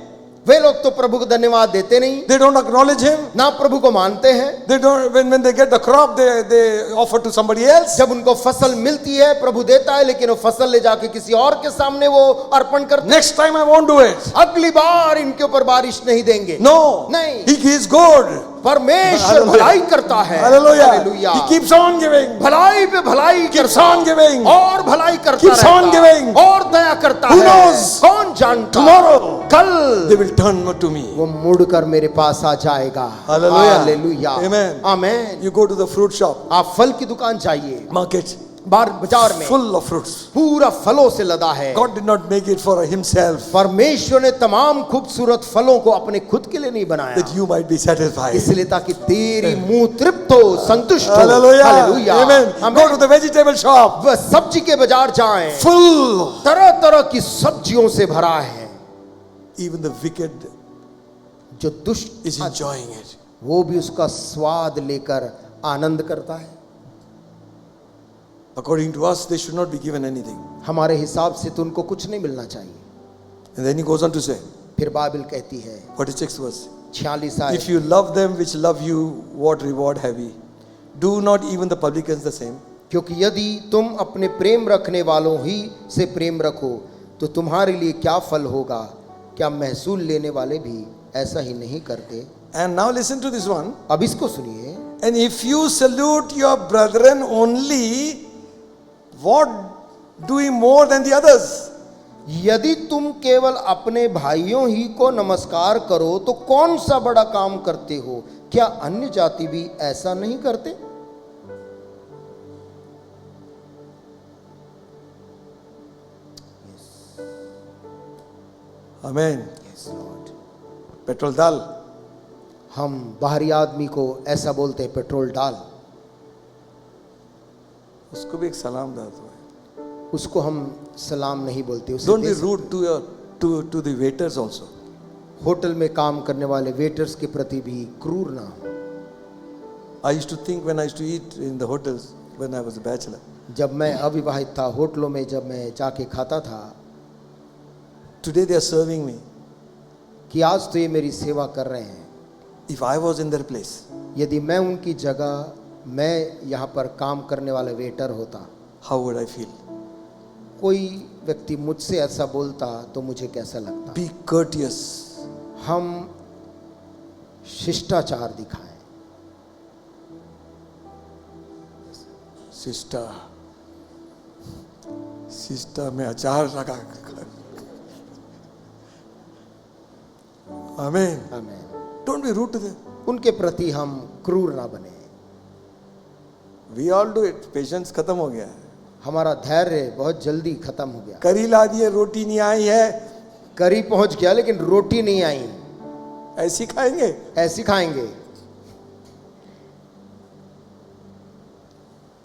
वे लोग तो प्रभु को धन्यवाद देते नहीं, They don't acknowledge Him. ना प्रभु को मानते हैं। They don't. When they get the crop, they offer to somebody else. जब उनको फसल मिलती है प्रभु देता है, लेकिन वो फसल ले जाके किसी और के सामने वो अर्पण करते हैं। Next time I won't do it. अगली बार इनके ऊपर बारिश नहीं देंगे। No. नहीं। He is good. परमेश्वर भलाई करता है। Hallelujah. Hallelujah. He keeps on giving. भलाई पे भलाई Keeps करता on giving. और भलाई करता Keeps रहता on giving. और दया करता Who है। knows? कौन जानता? Tomorrow कल they will turn to me. वो मुड़कर मेरे पास आ जाएगा। Hallelujah. Hallelujah. Amen. Amen. You go to the fruit shop, आप फल की दुकान जाइए, market, बाजार में full of fruits. पूरा फलों से लदा है। God did not make it for Himself, परमेश्वर ने तमाम खूबसूरत फलों को अपने खुद के लिए नहीं बनाया, that you might be satisfied. इसलिए ताकि तेरी मुंह तृप्त हो, संतुष्ट हो। Hallelujah. Hallelujah. Amen. Amen. Go to the vegetable shop, वह सब्जी के बाजार जाएं, full. तरह तरह की सब्जियों से भरा है। Even the wicked जो दुष्ट is enjoying it. वो भी उसका स्वाद लेकर आनंद करता है। According to us, they should not be given anything. हमारे हिसाब से तो उनको कुछ नहीं मिलना चाहिए। And then he goes on to say, फिर बाइबल कहती है 46th verse, 46 आयत, if you love them which love you, what reward have ye? Do not even the publicans the same? क्योंकि यदि तुम अपने प्रेम रखने वालों ही से प्रेम रखो तो तुम्हारे लिए क्या फल होगा? क्या महसूल लेने वाले भी ऐसा ही नहीं करते? And now listen to this one. अब इसको सुनिए। And if you salute your brethren only, what do ye more than the others? यदि तुम केवल अपने भाइयों ही को नमस्कार करो तो कौन सा बड़ा काम करते हो? क्या अन्य जाति भी ऐसा नहीं करते? Amen. Yes, Lord. Petrol dal. हम बाहरी आदमी को ऐसा बोलते हैं, पेट्रोल डाल। उसको भी एक सलाम दाता है. उसको हम सलाम नहीं बोलते। उसे Don't be दे सकते। rude to the waiters also. Hotel में काम करने वाले वेटर्स के प्रति भी क्रूर ना हो। I used to think when I used to eat in the hotels when I was a bachelor. जब मैं अविवाहित था, होटलों में जब मैं जाके खाता था, Today they are serving me. कि आज तो ये मेरी सेवा कर रहे हैं। If I was in their place, यदि मैं उनकी जगह, मैं यहाँ पर काम करने वाला वेटर होता, how would I feel? कोई व्यक्ति मुझसे ऐसा बोलता तो मुझे कैसा लगता? Be courteous. हम शिष्टाचार दिखाएं। सिस्टर में अचार लगा। Amen. आमीन। Don't be rude to them. उनके प्रति हम क्रूर ना बने। We all do it. Patience खत्म हो गया है. हमारा धैर्य बहुत जल्दी खत्म हो गया। करी ला दिए, रोटी नहीं आई है, करी पहुंच गया लेकिन रोटी नहीं आई, ऐसी खाएंगे. ऐसी खाएंगे।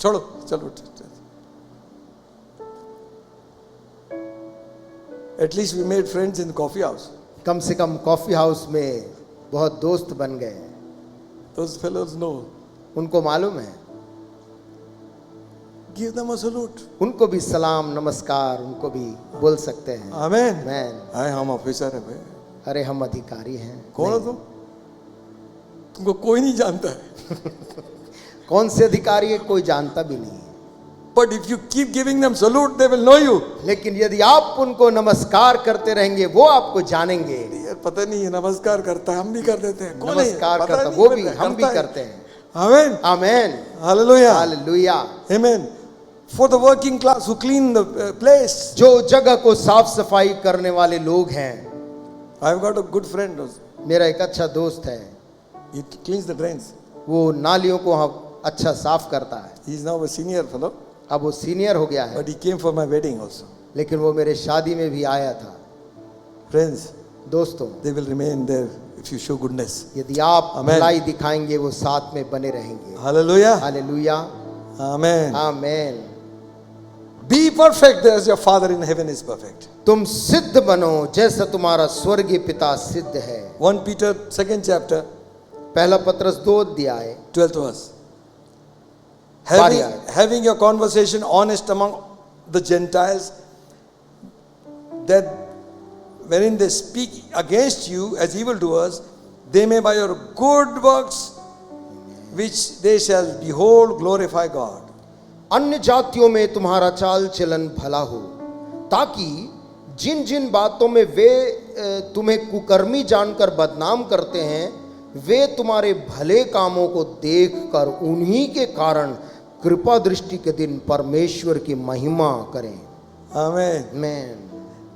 छोड़ो, चलो. At least we made friends in the coffee house. कम से कम कॉफी हाउस में बहुत दोस्त बन गए। Those fellows know. उनको मालूम है। Give them a salute. उनको भी सलाम नमस्कार उनको भी बोल सकते हैं। Amen. मैन, हाय, हम ऑफिसर है भाई. अरे हम अधिकारी हैं। कौन हो तुम? तुमको कोई नहीं जानता है. कौन से अधिकारी है? कोई जानता भी नहीं। But if you keep giving them salute, they will know you. लेकिन यदि आप उनको नमस्कार करते रहेंगे वो आपको जानेंगे। यार पता नहीं है, नमस्कार करता है, हम भी कर देते हैं. कौन है? नमस्कार पता करता, नहीं, वो भी करता हम भी है. करते हैं। Amen. Amen. Hallelujah. Hallelujah. Amen. For the working class who clean the place. जो जगह को साफ सफाई करने वाले लोग हैं। I've got a good friend. मेरा एक अच्छा दोस्त है, He cleans the drains. वो नालियों को अच्छा साफ करता है। He is now a senior fellow. अब वो सीनियर हो गया है, But he came for my wedding also. लेकिन वो मेरे शादी में भी आया था। Friends, दोस्तों, they will remain there if you show goodness. यदि आप Amen. भलाई दिखाएंगे वो साथ में बने रहेंगे। Hallelujah. Hallelujah. Amen. Amen. Be perfect as your Father in heaven is perfect. तुम सिद्ध बनो जैसा तुम्हारा स्वर्गीय पिता सिद्ध है। 1 Peter 2nd chapter, पहला पत्रस 2 अध्याय 12th verse. Bari Having your conversation honest among the Gentiles, that wherein they speak against you as evildoers, they may by your good works, which they shall behold, glorify God. अन्य जातियों में तुम्हारा चाल चलन भला हो, ताकि जिन जिन बातों में वे तुम्हें कुकर्मी जानकर बदनाम करते हैं, वे तुम्हारे भले कामों को देखकर उन्हीं के कारण कृपा दृष्टि के दिन परमेश्वर की महिमा करें। Amen. आमीन।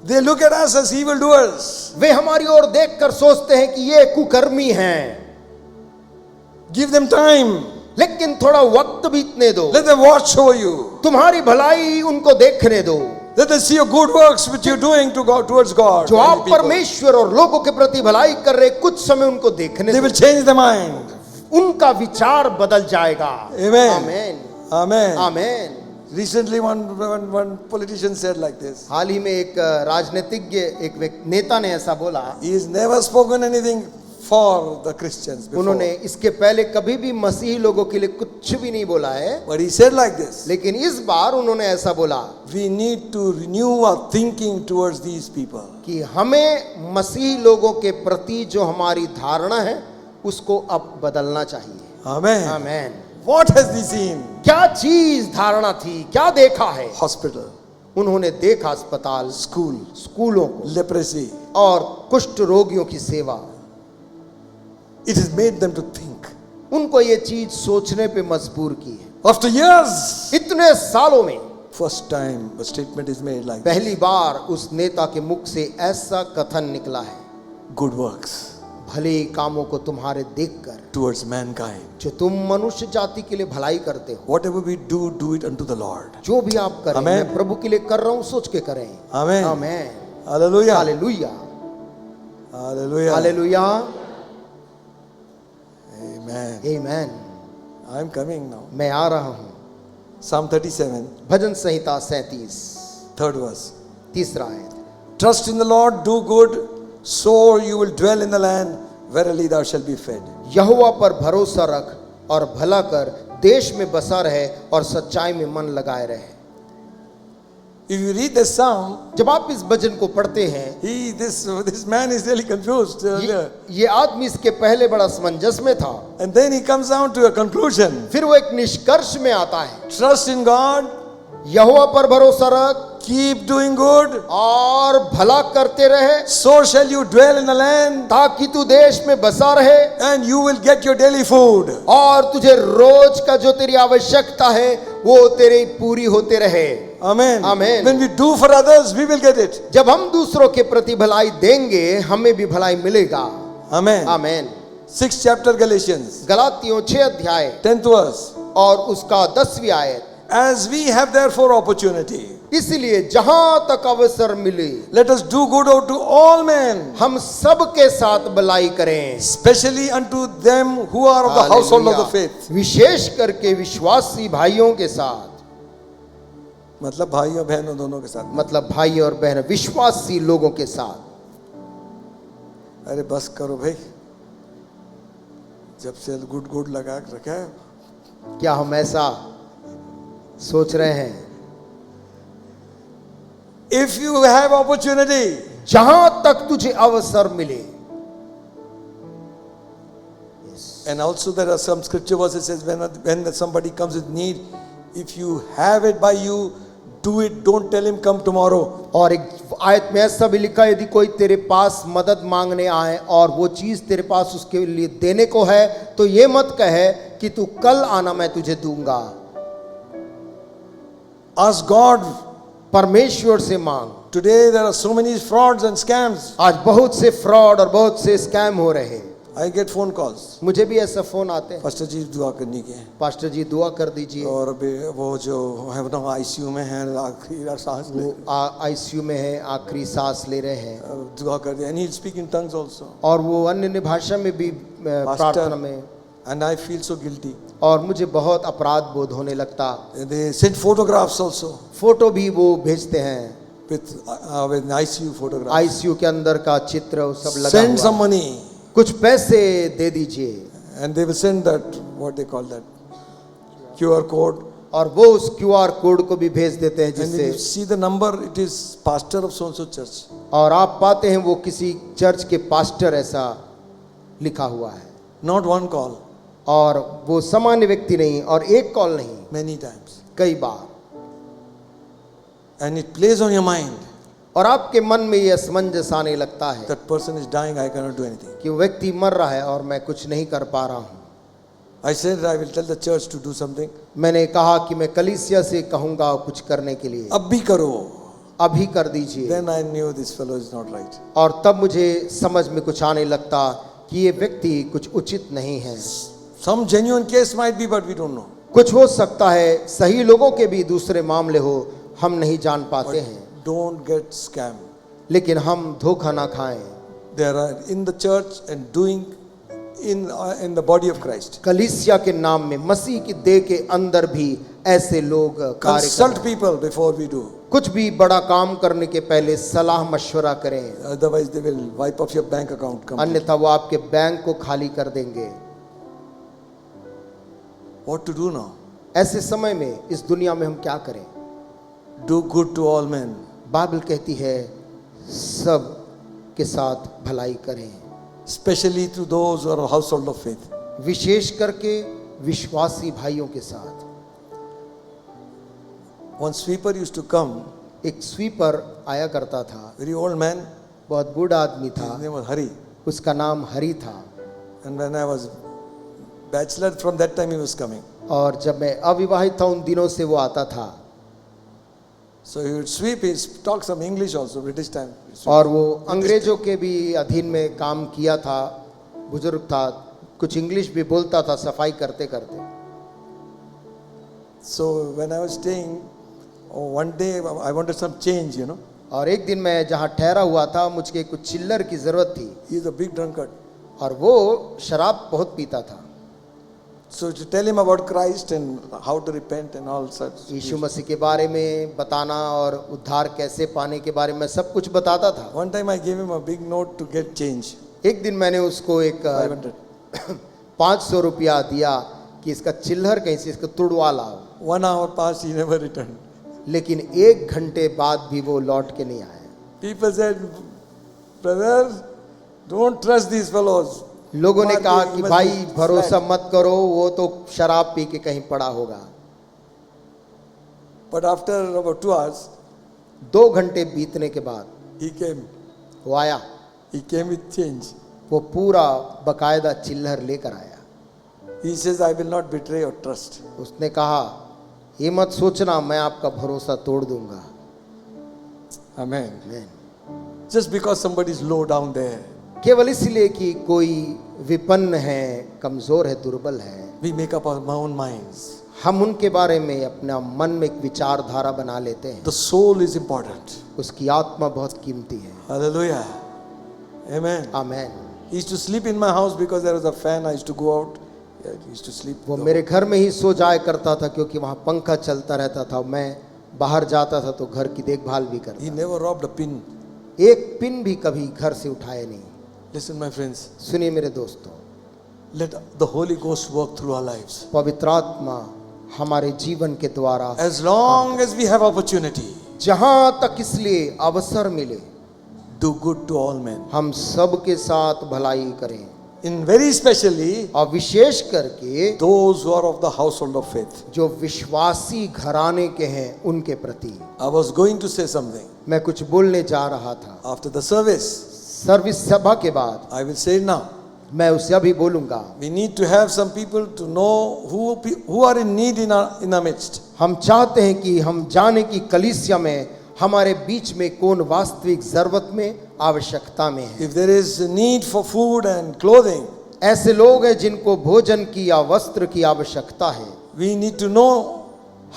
They look at us as evildoers. वे हमारी ओर देखकर सोचते हैं कि ये कुकर्मी हैं, Give them time. लेकिन थोड़ा वक्त बीतने दो, Let them watch over you. तुम्हारी भलाई उनको देखने दो, Let them see your good works which you're doing to God, towards God. जो आप and people. परमेश्वर और लोगों के प्रति भलाई कर रहे, कुछ समय उनको देखने They दो, will change their mind. उनका विचार बदल जाएगा। Amen. आमीन Amen. आमीन। Recently, one politician said like this. हाल ही में एक राजनीतिज्ञ एक नेता ने ऐसा बोला, He has never spoken anything for the Christians before. उन्होंने इसके पहले कभी भी मसीही लोगों के लिए कुछ भी नहीं बोला है, But he said like this. लेकिन इस बार उन्होंने ऐसा बोला We need to renew our thinking towards these people. कि हमें मसीही लोगों के प्रति जो हमारी धारणा है उसको अब बदलना चाहिए। Amen. आमीन। What has he seen? क्या चीज धारणा थी, क्या देखा है? Hospital, उन्होंने देखा अस्पताल, school, स्कूलों को leprosy. और कुष्ठ रोगियों की सेवा। It has made them to think. उनको ये चीज सोचने पे मजबूर की है। After years, इतने सालों में first time a statement is made like पहली बार उस नेता के मुख से ऐसा कथन निकला है, good works भले कामों को तुम्हारे देखकर towards mankind. जो तुम मनुष्य जाति के लिए भलाई करते हो, Whatever we do it unto the Lord. जो भी आप करें, Amen. मैं प्रभु के लिए कर रहा हूं, सोच के करें। Amen. आमीन। Hallelujah. Hallelujah Hallelujah. Hallelujah Amen. आमीन। I am coming now. मैं आ रहा हूं। Psalm 37, भजन संहिता 37 3rd verse. तीसरा आयत। Trust in the Lord, do good, so you will dwell in the land, verily thou shalt be fed. यहोवा पर भरोसा रख और भला कर, देश में बसा रहे और सच्चाई में मन लगाए रहे। If you read this psalm, जब आप इस भजन को पढ़ते हैं, this man is really confused. ये आदमी इसके पहले बड़ा असमंजस में था, And then he comes down to a conclusion. फिर वो एक निष्कर्ष में आता है। Trust in God, यहोवा पर भरोसा रख keep doing good, और भला करते रहे, so shall you dwell in the land, ताकि तू देश में बसा रहे and you will get your daily food. और तुझे रोज का जो तेरी आवश्यकता है वो तेरी पूरी होते रहे। Amen. Amen. When we do for others, we will get it. जब हम दूसरों के प्रति भलाई देंगे, हमें भी भलाई मिलेगा। Amen. आमीन। 6th chapter Galatians, गलातियों 6 अध्याय 10th verse. और उसका 10वीं आयत। As we have therefore opportunity, इसलिए जहां तक अवसर मिले, let us do good to all men, हम सब के साथ भलाई करें, especially unto them who are of the household of the faith. विशेष करके विश्वासी भाइयों के साथ, मतलब भाइयों बहनों दोनों के साथ. मतलब भाई और बहन विश्वासी लोगों के साथ। अरे बस करो भाई, जब से गुड लगा के रखा है. क्या हम ऐसा सोच रहे हैं? If you have opportunity, जहां तक तुझे अवसर मिले। and also there are some scripture verses says when somebody comes with need, if you have it by you, do it. Don't tell him come tomorrow. और एक आयत में ऐसा भी लिखा है, यदि कोई तेरे पास मदद मांगने आए और वो चीज तेरे पास उसके लिए देने को है, तो ये मत कहे कि तू कल आना, मैं तुझे दूंगा। Ask God. परमेश्वर से मांग। Today there are so many frauds and scams. आज बहुत से फ्रॉड और बहुत से स्कैम हो रहे हैं। I get phone calls. मुझे भी ऐसा फोन आते हैं, पास्टर जी दुआ करने के हैं, पास्टर जी दुआ कर दीजिए, और अभी वो जो है ना आईसीयू में है, आखिरी सांस ले, आईसीयू में है, आखिरी सांस ले रहे हैं, दुआ कर दिया. And he speak in tongues also. और वो अन्य भाषा में भी प्रार्थना में. and I feel so guilty. और मुझे बहुत अपराध बोध होने लगता। They send photographs also photo भी वो भेजते हैं, with ICU photographs. आईसीयू के अंदर का चित्र वो सब लगा Send some हुआ है। money, कुछ पैसे दे दीजिए, and they will send that, what they call that, QR code. और वो उस क्यूआर कोड को भी भेज देते हैं, And if जिससे you see the number, it is pastor of so and so church. और आप पाते हैं वो किसी चर्च के पास्टर ऐसा लिखा हुआ है, Not one call, और वो सामान्य व्यक्ति नहीं और एक कॉल नहीं, many times. कई बार। And it plays on your mind. और आपके मन में ये असमंजस आने लगता है That person is dying, I cannot do anything. कि वो व्यक्ति मर रहा है और मैं कुछ नहीं कर पा रहा हूँ। I said I will tell the church to do something. मैंने कहा कि मैं कलीसिया से कहूँगा कुछ करने के लिए, अब भी करो. अभी कर दीजिए। Then I knew this fellow is not right. और तब मुझे समझ में कुछ आने लगता कि ये व्यक्ति कुछ उचित नहीं है। Some genuine case might be, but we don't know. कुछ हो सकता है, सही लोगों के भी दूसरे मामले हो, हम नहीं जान पाते हैं, Don't get scammed. लेकिन हम धोखा ना खाएं। There are in the church and doing in the body of Christ. कलीसिया के नाम में, मसीह की देह के अंदर भी ऐसे लोग कार्य Consult करें। people before we do. कुछ भी बड़ा काम करने के पहले सलाह मशवरा करें, Otherwise, they will wipe off your bank account. completely. अन्यथा वो आपके बैंक को खाली कर देंगे। What to do now? ऐसे समय में इस दुनिया में हम क्या करें? Do good to all men. Bible कहती है सब के साथ भलाई करें, Especially to those who are a household of faith. विशेष करके विश्वासी भाइयों के साथ। One sweeper used to come, एक स्वीपर आया करता था, very old man. बहुत बूढ़ा आदमी था, His name was Hari. उसका नाम हरि था। And when I was bachelor, from that time he was coming. और जब मैं अविवाहित था उन दिनों से वो आता था। So he would sweep. He talk some English also, British time. और वो अंग्रेजों के भी अधीन में काम किया था, बुजुर्ग था, कुछ इंग्लिश भी बोलता था सफाई करते करते। So when I was staying, one day I wanted some change, you know. और एक दिन मैं जहाँ ठहरा हुआ था, मुझे कुछ चिल्लर की जरूरत थी, He is a big drunkard. और वो शराब बहुत पीता था। So to tell him about Christ and how to repent and all such. यीशु मसीह के बारे में बताना और उद्धार कैसे पाने के बारे में सब कुछ बताता था। One time I gave him a big note to get change. एक दिन मैंने उसको एक 500. 500 रुपया दिया कि इसका चिल्लर कहीं से इसको तुड़वा लाओ, 1 hour passed, he never returned. लेकिन 1 घंटे बाद भी वो लौट के नहीं आया। People said, brother, don't trust these fellows. लोगों ने कहा कि Must भाई be भरोसा flat. मत करो, वो तो शराब पी के कहीं पड़ा होगा। But after about 2 hours, 2 घंटे बीतने के बाद he came. वो आया, He came with change. वो पूरा बकायदा चिल्लर लेकर आया। He says, I will not betray your trust. उसने कहा ये मत सोचना मैं आपका भरोसा तोड़ दूंगा। Amen. आमीन। Just because somebody is low down there, केवल इसलिए कि कोई विपन्न है, कमजोर है, दुर्बल है, we make up our own minds. हम उनके बारे में अपना मन में एक विचारधारा बना लेते हैं। The soul is important. उसकी आत्मा बहुत कीमती है। Hallelujah. Amen. आमीन। He used to sleep in my house because there was a fan. I used to go out. Yeah, he used to sleep. वो मेरे घर में ही सो जाया करता था क्योंकि वहाँ पंखा चलता रहता था। मैं बाहर जाता था तो घर की देखभाल भी करता। He never robbed a pin. एक पिन भी कभी घर से उठाए नहीं। Listen, my friends. सुनिए मेरे दोस्तों, Let the Holy Ghost work through our lives. पवित्र आत्मा हमारे जीवन के द्वारा As long as we have opportunity, जहां तक इसलिए अवसर मिले do good to all men. हम सब के साथ भलाई करें, In very specially, और विशेष करके those who are of the household of faith. जो विश्वासी घराने के हैं उनके प्रति। I was going to say something. मैं कुछ बोलने जा रहा था। After the service, सर्विस सभा के बाद I will say it now. मैं उससे अभी बोलूंगा। We need to have some people to know who are in need in our midst. हम चाहते हैं कि हम जाने की कलीसिया में हमारे बीच में कौन वास्तविक जरूरत में, आवश्यकता में है। If there is a need for food and clothing, ऐसे लोग हैं जिनको भोजन की या वस्त्र की आवश्यकता है, we need to know.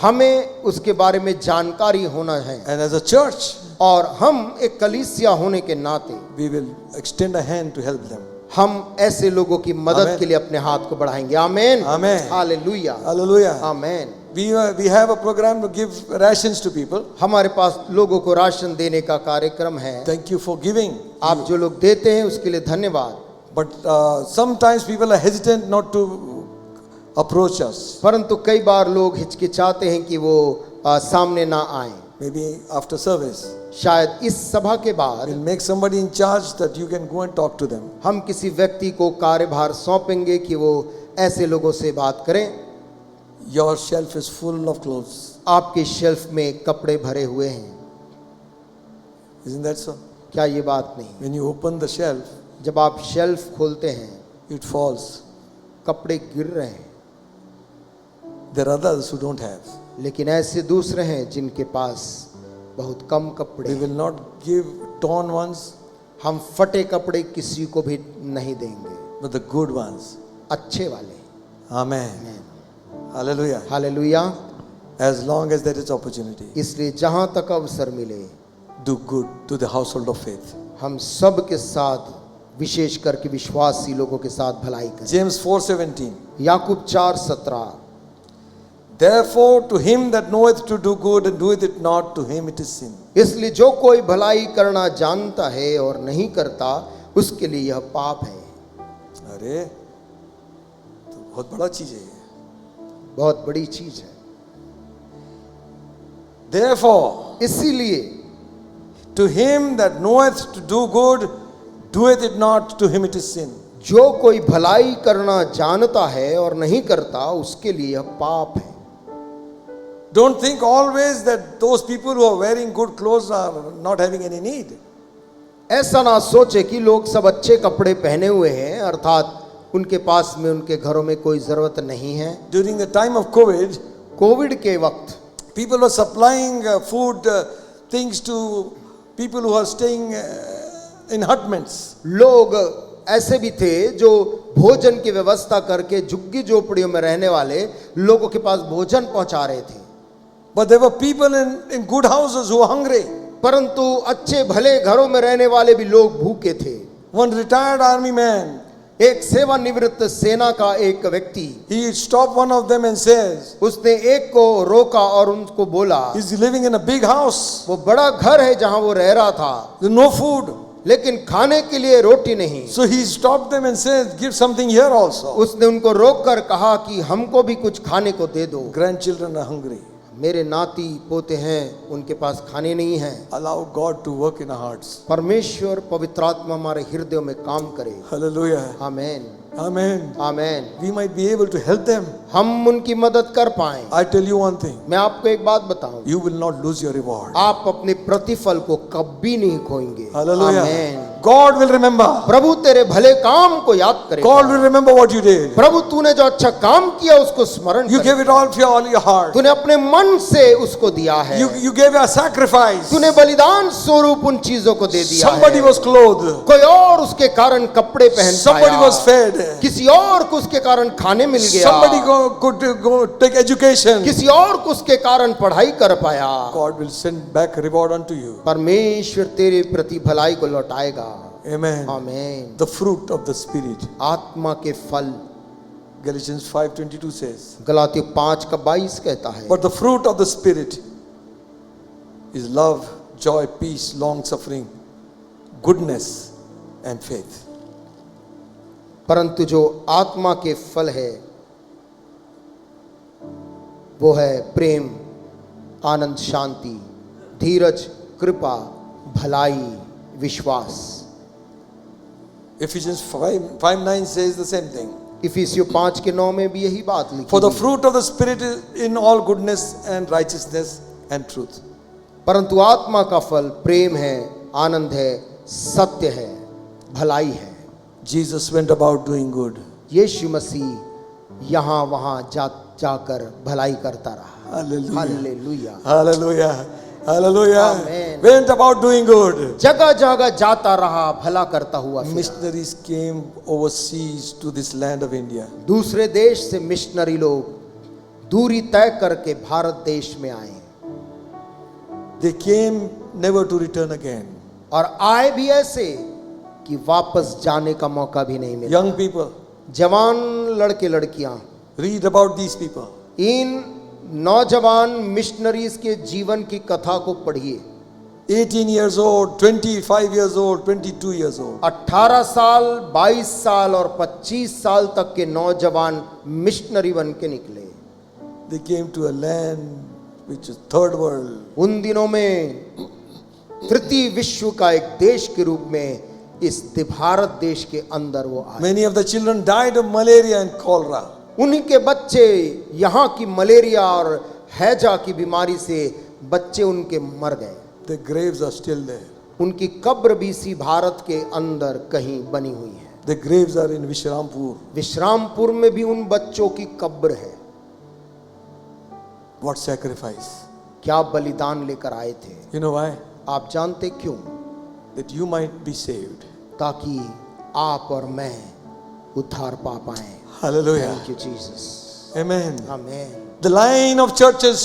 हमें उसके बारे में जानकारी होना है। And as a church, और हम एक कलीसिया होने के नाते we will extend a hand to help them. हम ऐसे लोगों की मदद Amen. के लिए अपने हाथ को बढ़ाएंगे। आमेन, Amen. Hallelujah, Hallelujah. Amen. We have a program to give rations to people. हमारे पास लोगों को राशन देने का कार्यक्रम है। Thank you for giving. आप जो लोग देते हैं उसके लिए धन्यवाद। But sometimes people are hesitant not to approach us. परंतु कई बार लोग हिचकिचाते हैं कि वो सामने ना आए। Maybe after service, शायद इस सभा के बाद we'll make somebody in charge that you can go and talk to them. हम किसी व्यक्ति को कार्यभार सौंपेंगे कि वो ऐसे लोगों से बात करें। Your shelf is full of clothes. आपके शेल्फ में कपड़े भरे हुए हैं। Isn't that so? क्या ये बात नहीं? When you open the shelf, जब आप शेल्फ खोलते हैं it falls. कपड़े गिर रहे हैं, There are others who don't have. लेकिन ऐसे दूसरे हैं जिनके पास बहुत कम कपड़े We हैं। will not give torn ones, हम फटे कपड़े किसी को भी नहीं देंगे, but the good ones. अच्छे वाले। Amen. Hallelujah. Hallelujah. As long as there is opportunity, इसलिए जहां तक अवसर मिले do good to the household of faith. हम सब के साथ, विशेष करके विश्वासी लोगों के साथ भलाई करें। James 4:17. Yakub 4:17। Therefore, to him that knoweth to do good and doeth it not, to him it is sin. इसलिए जो कोई भलाई करना जानता है और नहीं करता, उसके लिए यह पाप है। अरे तो बहुत बड़ा चीज है ये. बहुत बड़ी चीज है। Therefore, इसीलिए to him that knoweth to do good, doeth it not, to him it is sin. जो कोई भलाई करना जानता है और नहीं करता, उसके लिए यह पाप है। Don't think always that those people who are wearing good clothes are not having any need. ऐसा ना सोचे कि लोग सब अच्छे कपड़े पहने हुए हैं, अर्थात उनके पास में, उनके घरों में कोई जरूरत नहीं है। During the time of COVID, Covid के वक्त people were supplying food things to people who are staying in hutments. लोग ऐसे भी थे जो भोजन की व्यवस्था करके झुग्गी झोपड़ियों में रहने वाले लोगों के पास भोजन पहुंचा रहे थे। But there were people in good houses who were hungry. परंतु अच्छे भले घरों में रहने वाले भी लोग भूखे थे। One retired army man, एक सेवानिवृत्त सेना का एक व्यक्ति, he stopped one of them and says, उसने एक को रोका और उनको बोला, he's living in a big house, वो बड़ा घर है जहां वो रह रहा था, there's no food. लेकिन खाने के लिए रोटी नहीं। So he stopped them and said, give something here also. उसने उनको रोककर कहा कि हमको भी कुछ खाने को दे दो। Grandchildren are hungry. मेरे नाती पोते हैं, उनके पास खाने नहीं है। Allow God to work in our hearts. परमेश्वर पवित्र आत्मा हमारे हृदयों में काम करे। Hallelujah. Amen, Amen. Amen. We might be able to help them. हम उनकी मदद कर पाएं। I tell you one thing, मैं आपको एक बात बताऊं, you will not lose your reward. आप अपने प्रतिफल को कभी नहीं खोएंगे। Hallelujah. Amen. God will remember. प्रभु तेरे भले काम को याद करे। God will remember what you did. प्रभु तूने जो अच्छा काम किया उसको स्मरण You करे। gave it all for all your heart. तूने अपने मन से उसको दिया है। You gave a sacrifice. तूने बलिदान स्वरूप उन चीजों को दे दिया Somebody है। was clothed. कोई और उसके कारण कपड़े पहन Somebody पाया। was fed. किसी और को उसके कारण खाने मिल गया। Somebody could go take education. किसी और को उसके कारण पढ़ाई कर पाया। God will send back reward unto you. परमेश्वर तेरे प्रति भलाई को लौटाएगा। Amen. आमीन। The fruit of the Spirit. आत्मा के फल, Galatians 5:22 says. गलाती 5:22 कहता है, But the fruit of the Spirit is love, joy, peace, long suffering, goodness, and faith. परंतु जो आत्मा के फल है वो है प्रेम, आनंद, शांति, धीरज, कृपा, भलाई, विश्वास। Ephesians 5:9 says the same thing. इफिसियों 5:9 में भी यही बात लिखी For the हुई। fruit of the Spirit is in all goodness and righteousness and truth. परंतु आत्मा का फल प्रेम है, आनंद है, सत्य है, भलाई है। Jesus went about doing good. यीशु मसीह यहाँ वहाँ जाकर भलाई करता रहा। Hallelujah. Hallelujah. Hallelujah. Hallelujah. Amen. Went about doing good. जगह जगह जाता रहा, भला करता हुआ फिरा। Missionaries came overseas to this land of India. दूसरे देश से मिशनरी लोग दूरी तय करके भारत देश में आए They came never to return again. और आए भी ऐसे कि वापस जाने का मौका भी नहीं मिला। Young people, जवान लड़के लड़कियां, read about these people. इन नौजवान मिशनरीज के जीवन की कथा को पढ़िए। 18 years old, 25 years old, 22 years old. 18 साल, 22 साल और 25 साल तक के नौजवान मिशनरी बन के निकले। They came to a land which is third world. उन दिनों में तृतीय विश्व का एक देश के रूप में इस भारत देश के अंदर वो आए। Many of the children died of malaria and cholera. उन्हीं के बच्चे यहाँ की मलेरिया और हैजा की बीमारी से बच्चे उनके मर गए। The graves are still there. उनकी कब्र भी इसी भारत के अंदर कहीं बनी हुई है। The graves are in Vishrampur. Vishrampur में भी उन बच्चों की कब्र है। What sacrifice? क्या बलिदान लेकर आए थे? You know why? आप जानते क्यों? That you might be saved. ताकि आप और मैं उद्धार पा पाए। Hallelujah. Thank you, Jesus. Amen. Amen. The line of churches,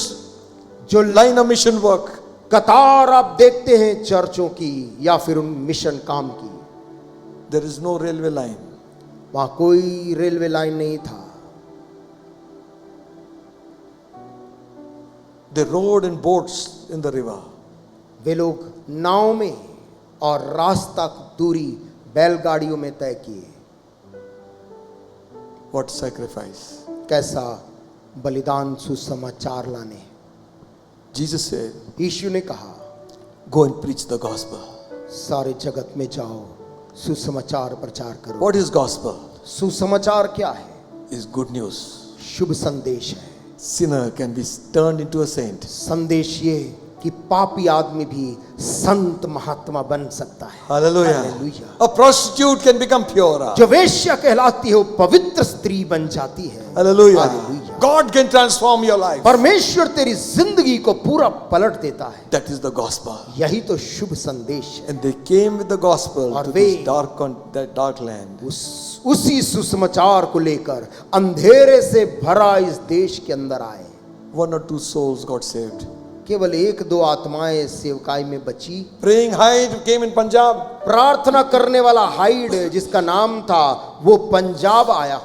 जो line of mission work. कतार आप देखते हैं चर्चों की या फिर उन मिशन काम की, There is no railway line. वहां कोई रेलवे लाइन नहीं था। They rowed in boats in the river. वे लोग नाव में और रास्ता दूरी बैलगाड़ियों में तय किए। What sacrifice? कैसा बलिदान सुसमाचार लाने। Jesus said, यीशु ने कहा, go and preach the gospel. सारे जगत में जाओ, सुसमाचार प्रचार करो। What is gospel? सुसमाचार क्या है? Is good news. शुभ संदेश है। Sinner can be turned into a saint. संदेश ये कि पापी आदमी भी संत महात्मा बन सकता है। Hallelujah. Hallelujah. A prostitute can become pure. जो वेश्या कहलाती है वो पवित्र स्त्री बन जाती है। Hallelujah. Hallelujah. God can transform your life. परमेश्वर तेरी जिंदगी को पूरा पलट देता है। That is the gospel. यही तो शुभ संदेश है। And they came with the gospel और to way- that dark land. उसी सुसमाचार को लेकर अंधेरे से भरा इस देश के अंदर आए। 1 or 2 souls got saved. केवल 1-2 आत्माएं सेवकाई में बची। Praying Hyde came in Punjab. प्रार्थना करने वाला हाइड जिसका नाम था वो पंजाब आया।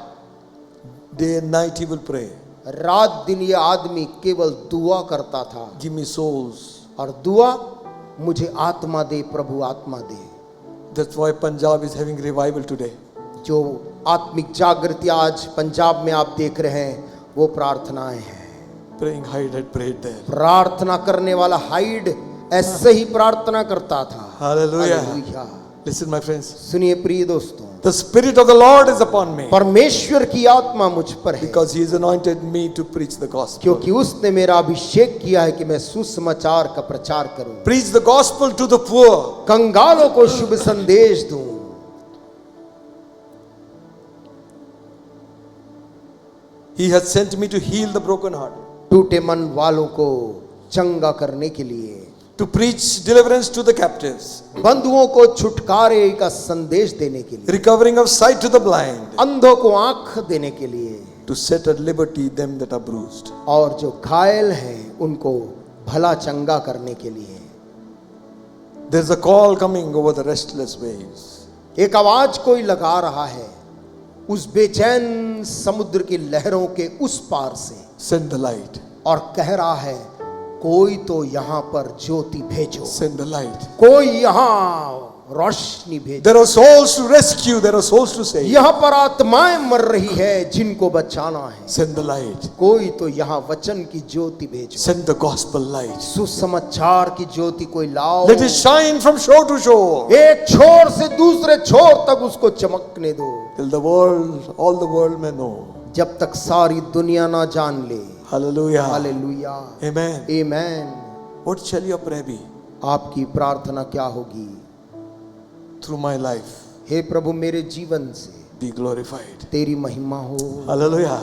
Day and night he will pray. रात दिन ये आदमी केवल दुआ करता था। Give me souls. और दुआ, मुझे आत्मा दे प्रभु, आत्मा दे। That's why Punjab is having revival today. जो आत्मिक जागृति आज पंजाब में आप देख रहे हैं वो प्रार्थनाएं हैं। Praying Hyde had prayed there. प्रार्थना करने वाला हाइड ऐसे ही प्रार्थना करता था। Hallelujah. Hallelujah. Listen, my friends. सुनिए प्रिय दोस्तों, The Spirit of the Lord is upon me परमेश्वर की आत्मा मुझ पर है because He has anointed me to preach the gospel. क्योंकि उसने मेरा अभिषेक किया है कि मैं सुसमाचार का प्रचार करूं, Preach the gospel to the poor. कंगालों को शुभ संदेश दूं। He has sent me to heal the broken heart, टूटे मन वालों को चंगा करने के लिए, to preach deliverance to the captives, बंधुओं को छुटकारे का संदेश देने के लिए, recovering of sight to the blind, अंधों को आंख देने के लिए, to set at liberty them that are bruised. और जो घायल हैं उनको भला चंगा करने के लिए। There's a call coming over the restless waves. एक आवाज कोई लगा रहा है उस बेचैन समुद्र की लहरों के उस पार से, Send the light. और कह रहा है कोई तो यहाँ पर ज्योति भेजो, Send the light. कोई यहाँ रोशनी भेजो। There are souls to rescue. There are souls to save. यहाँ पर आत्माएं मर रही है जिनको बचाना है। Send the light. कोई तो यहाँ वचन की ज्योति भेजो, Send the gospel light. सुसमाचार की ज्योति कोई लाओ। Let it shine from shore to shore. एक छोर से दूसरे छोर तक उसको चमकने दो, Till the world, all the world may know. जब तक सारी दुनिया ना जान ले। Hallelujah. Hallelujah. Amen. Amen. What shall your prayer be? आपकी प्रार्थना क्या होगी? Through my life, हे प्रभु मेरे जीवन से be glorified. तेरी महिमा हो, Hallelujah.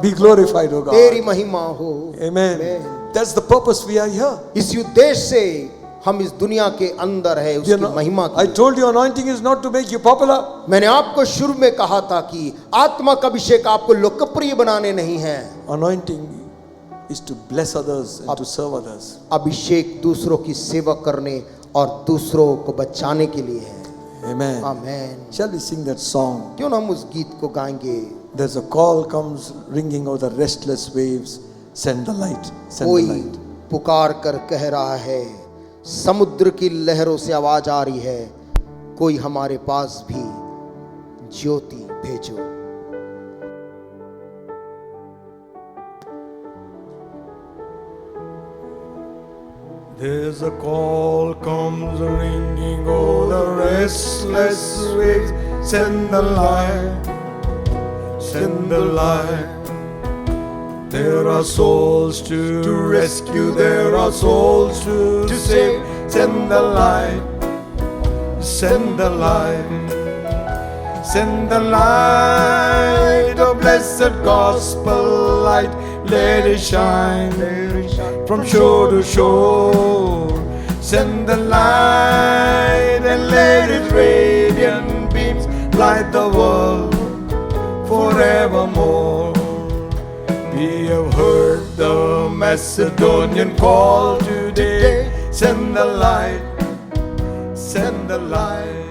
Be glorified, O God. तेरी महिमा हो। Amen. Amen. That's the purpose we are here. इस उद्देश्य से हम इस दुनिया के अंदर है, You उसकी know, महिमा I की। told you anointing is not to make you popular. मैंने आपको शुरू में कहा था कि आत्मा का अभिषेक आपको लोकप्रिय बनाने नहीं है। Anointing is to bless others and to serve others. अभिषेक दूसरों की सेवा करने और दूसरों को बचाने के लिए है। Amen. Amen. Shall we sing that song? क्यों ना हम उस गीत को गाएंगे। There's a call comes ringing over the restless waves. Send the light. Send the कोई light. पुकार कर कह रहा है, समुद्र की लहरों से आवाज आ रही है, कोई हमारे पास भी ज्योति भेजो। There's a call comes ringing over the restless waves. Send the light, send the light. There are souls to rescue, there are souls to save. Send the light, send the light, send the light. Oh, blessed gospel light, let it shine from shore to shore. Send the light and let its radiant beams light the world forevermore. We have heard the Macedonian call today. Send the light, send the light.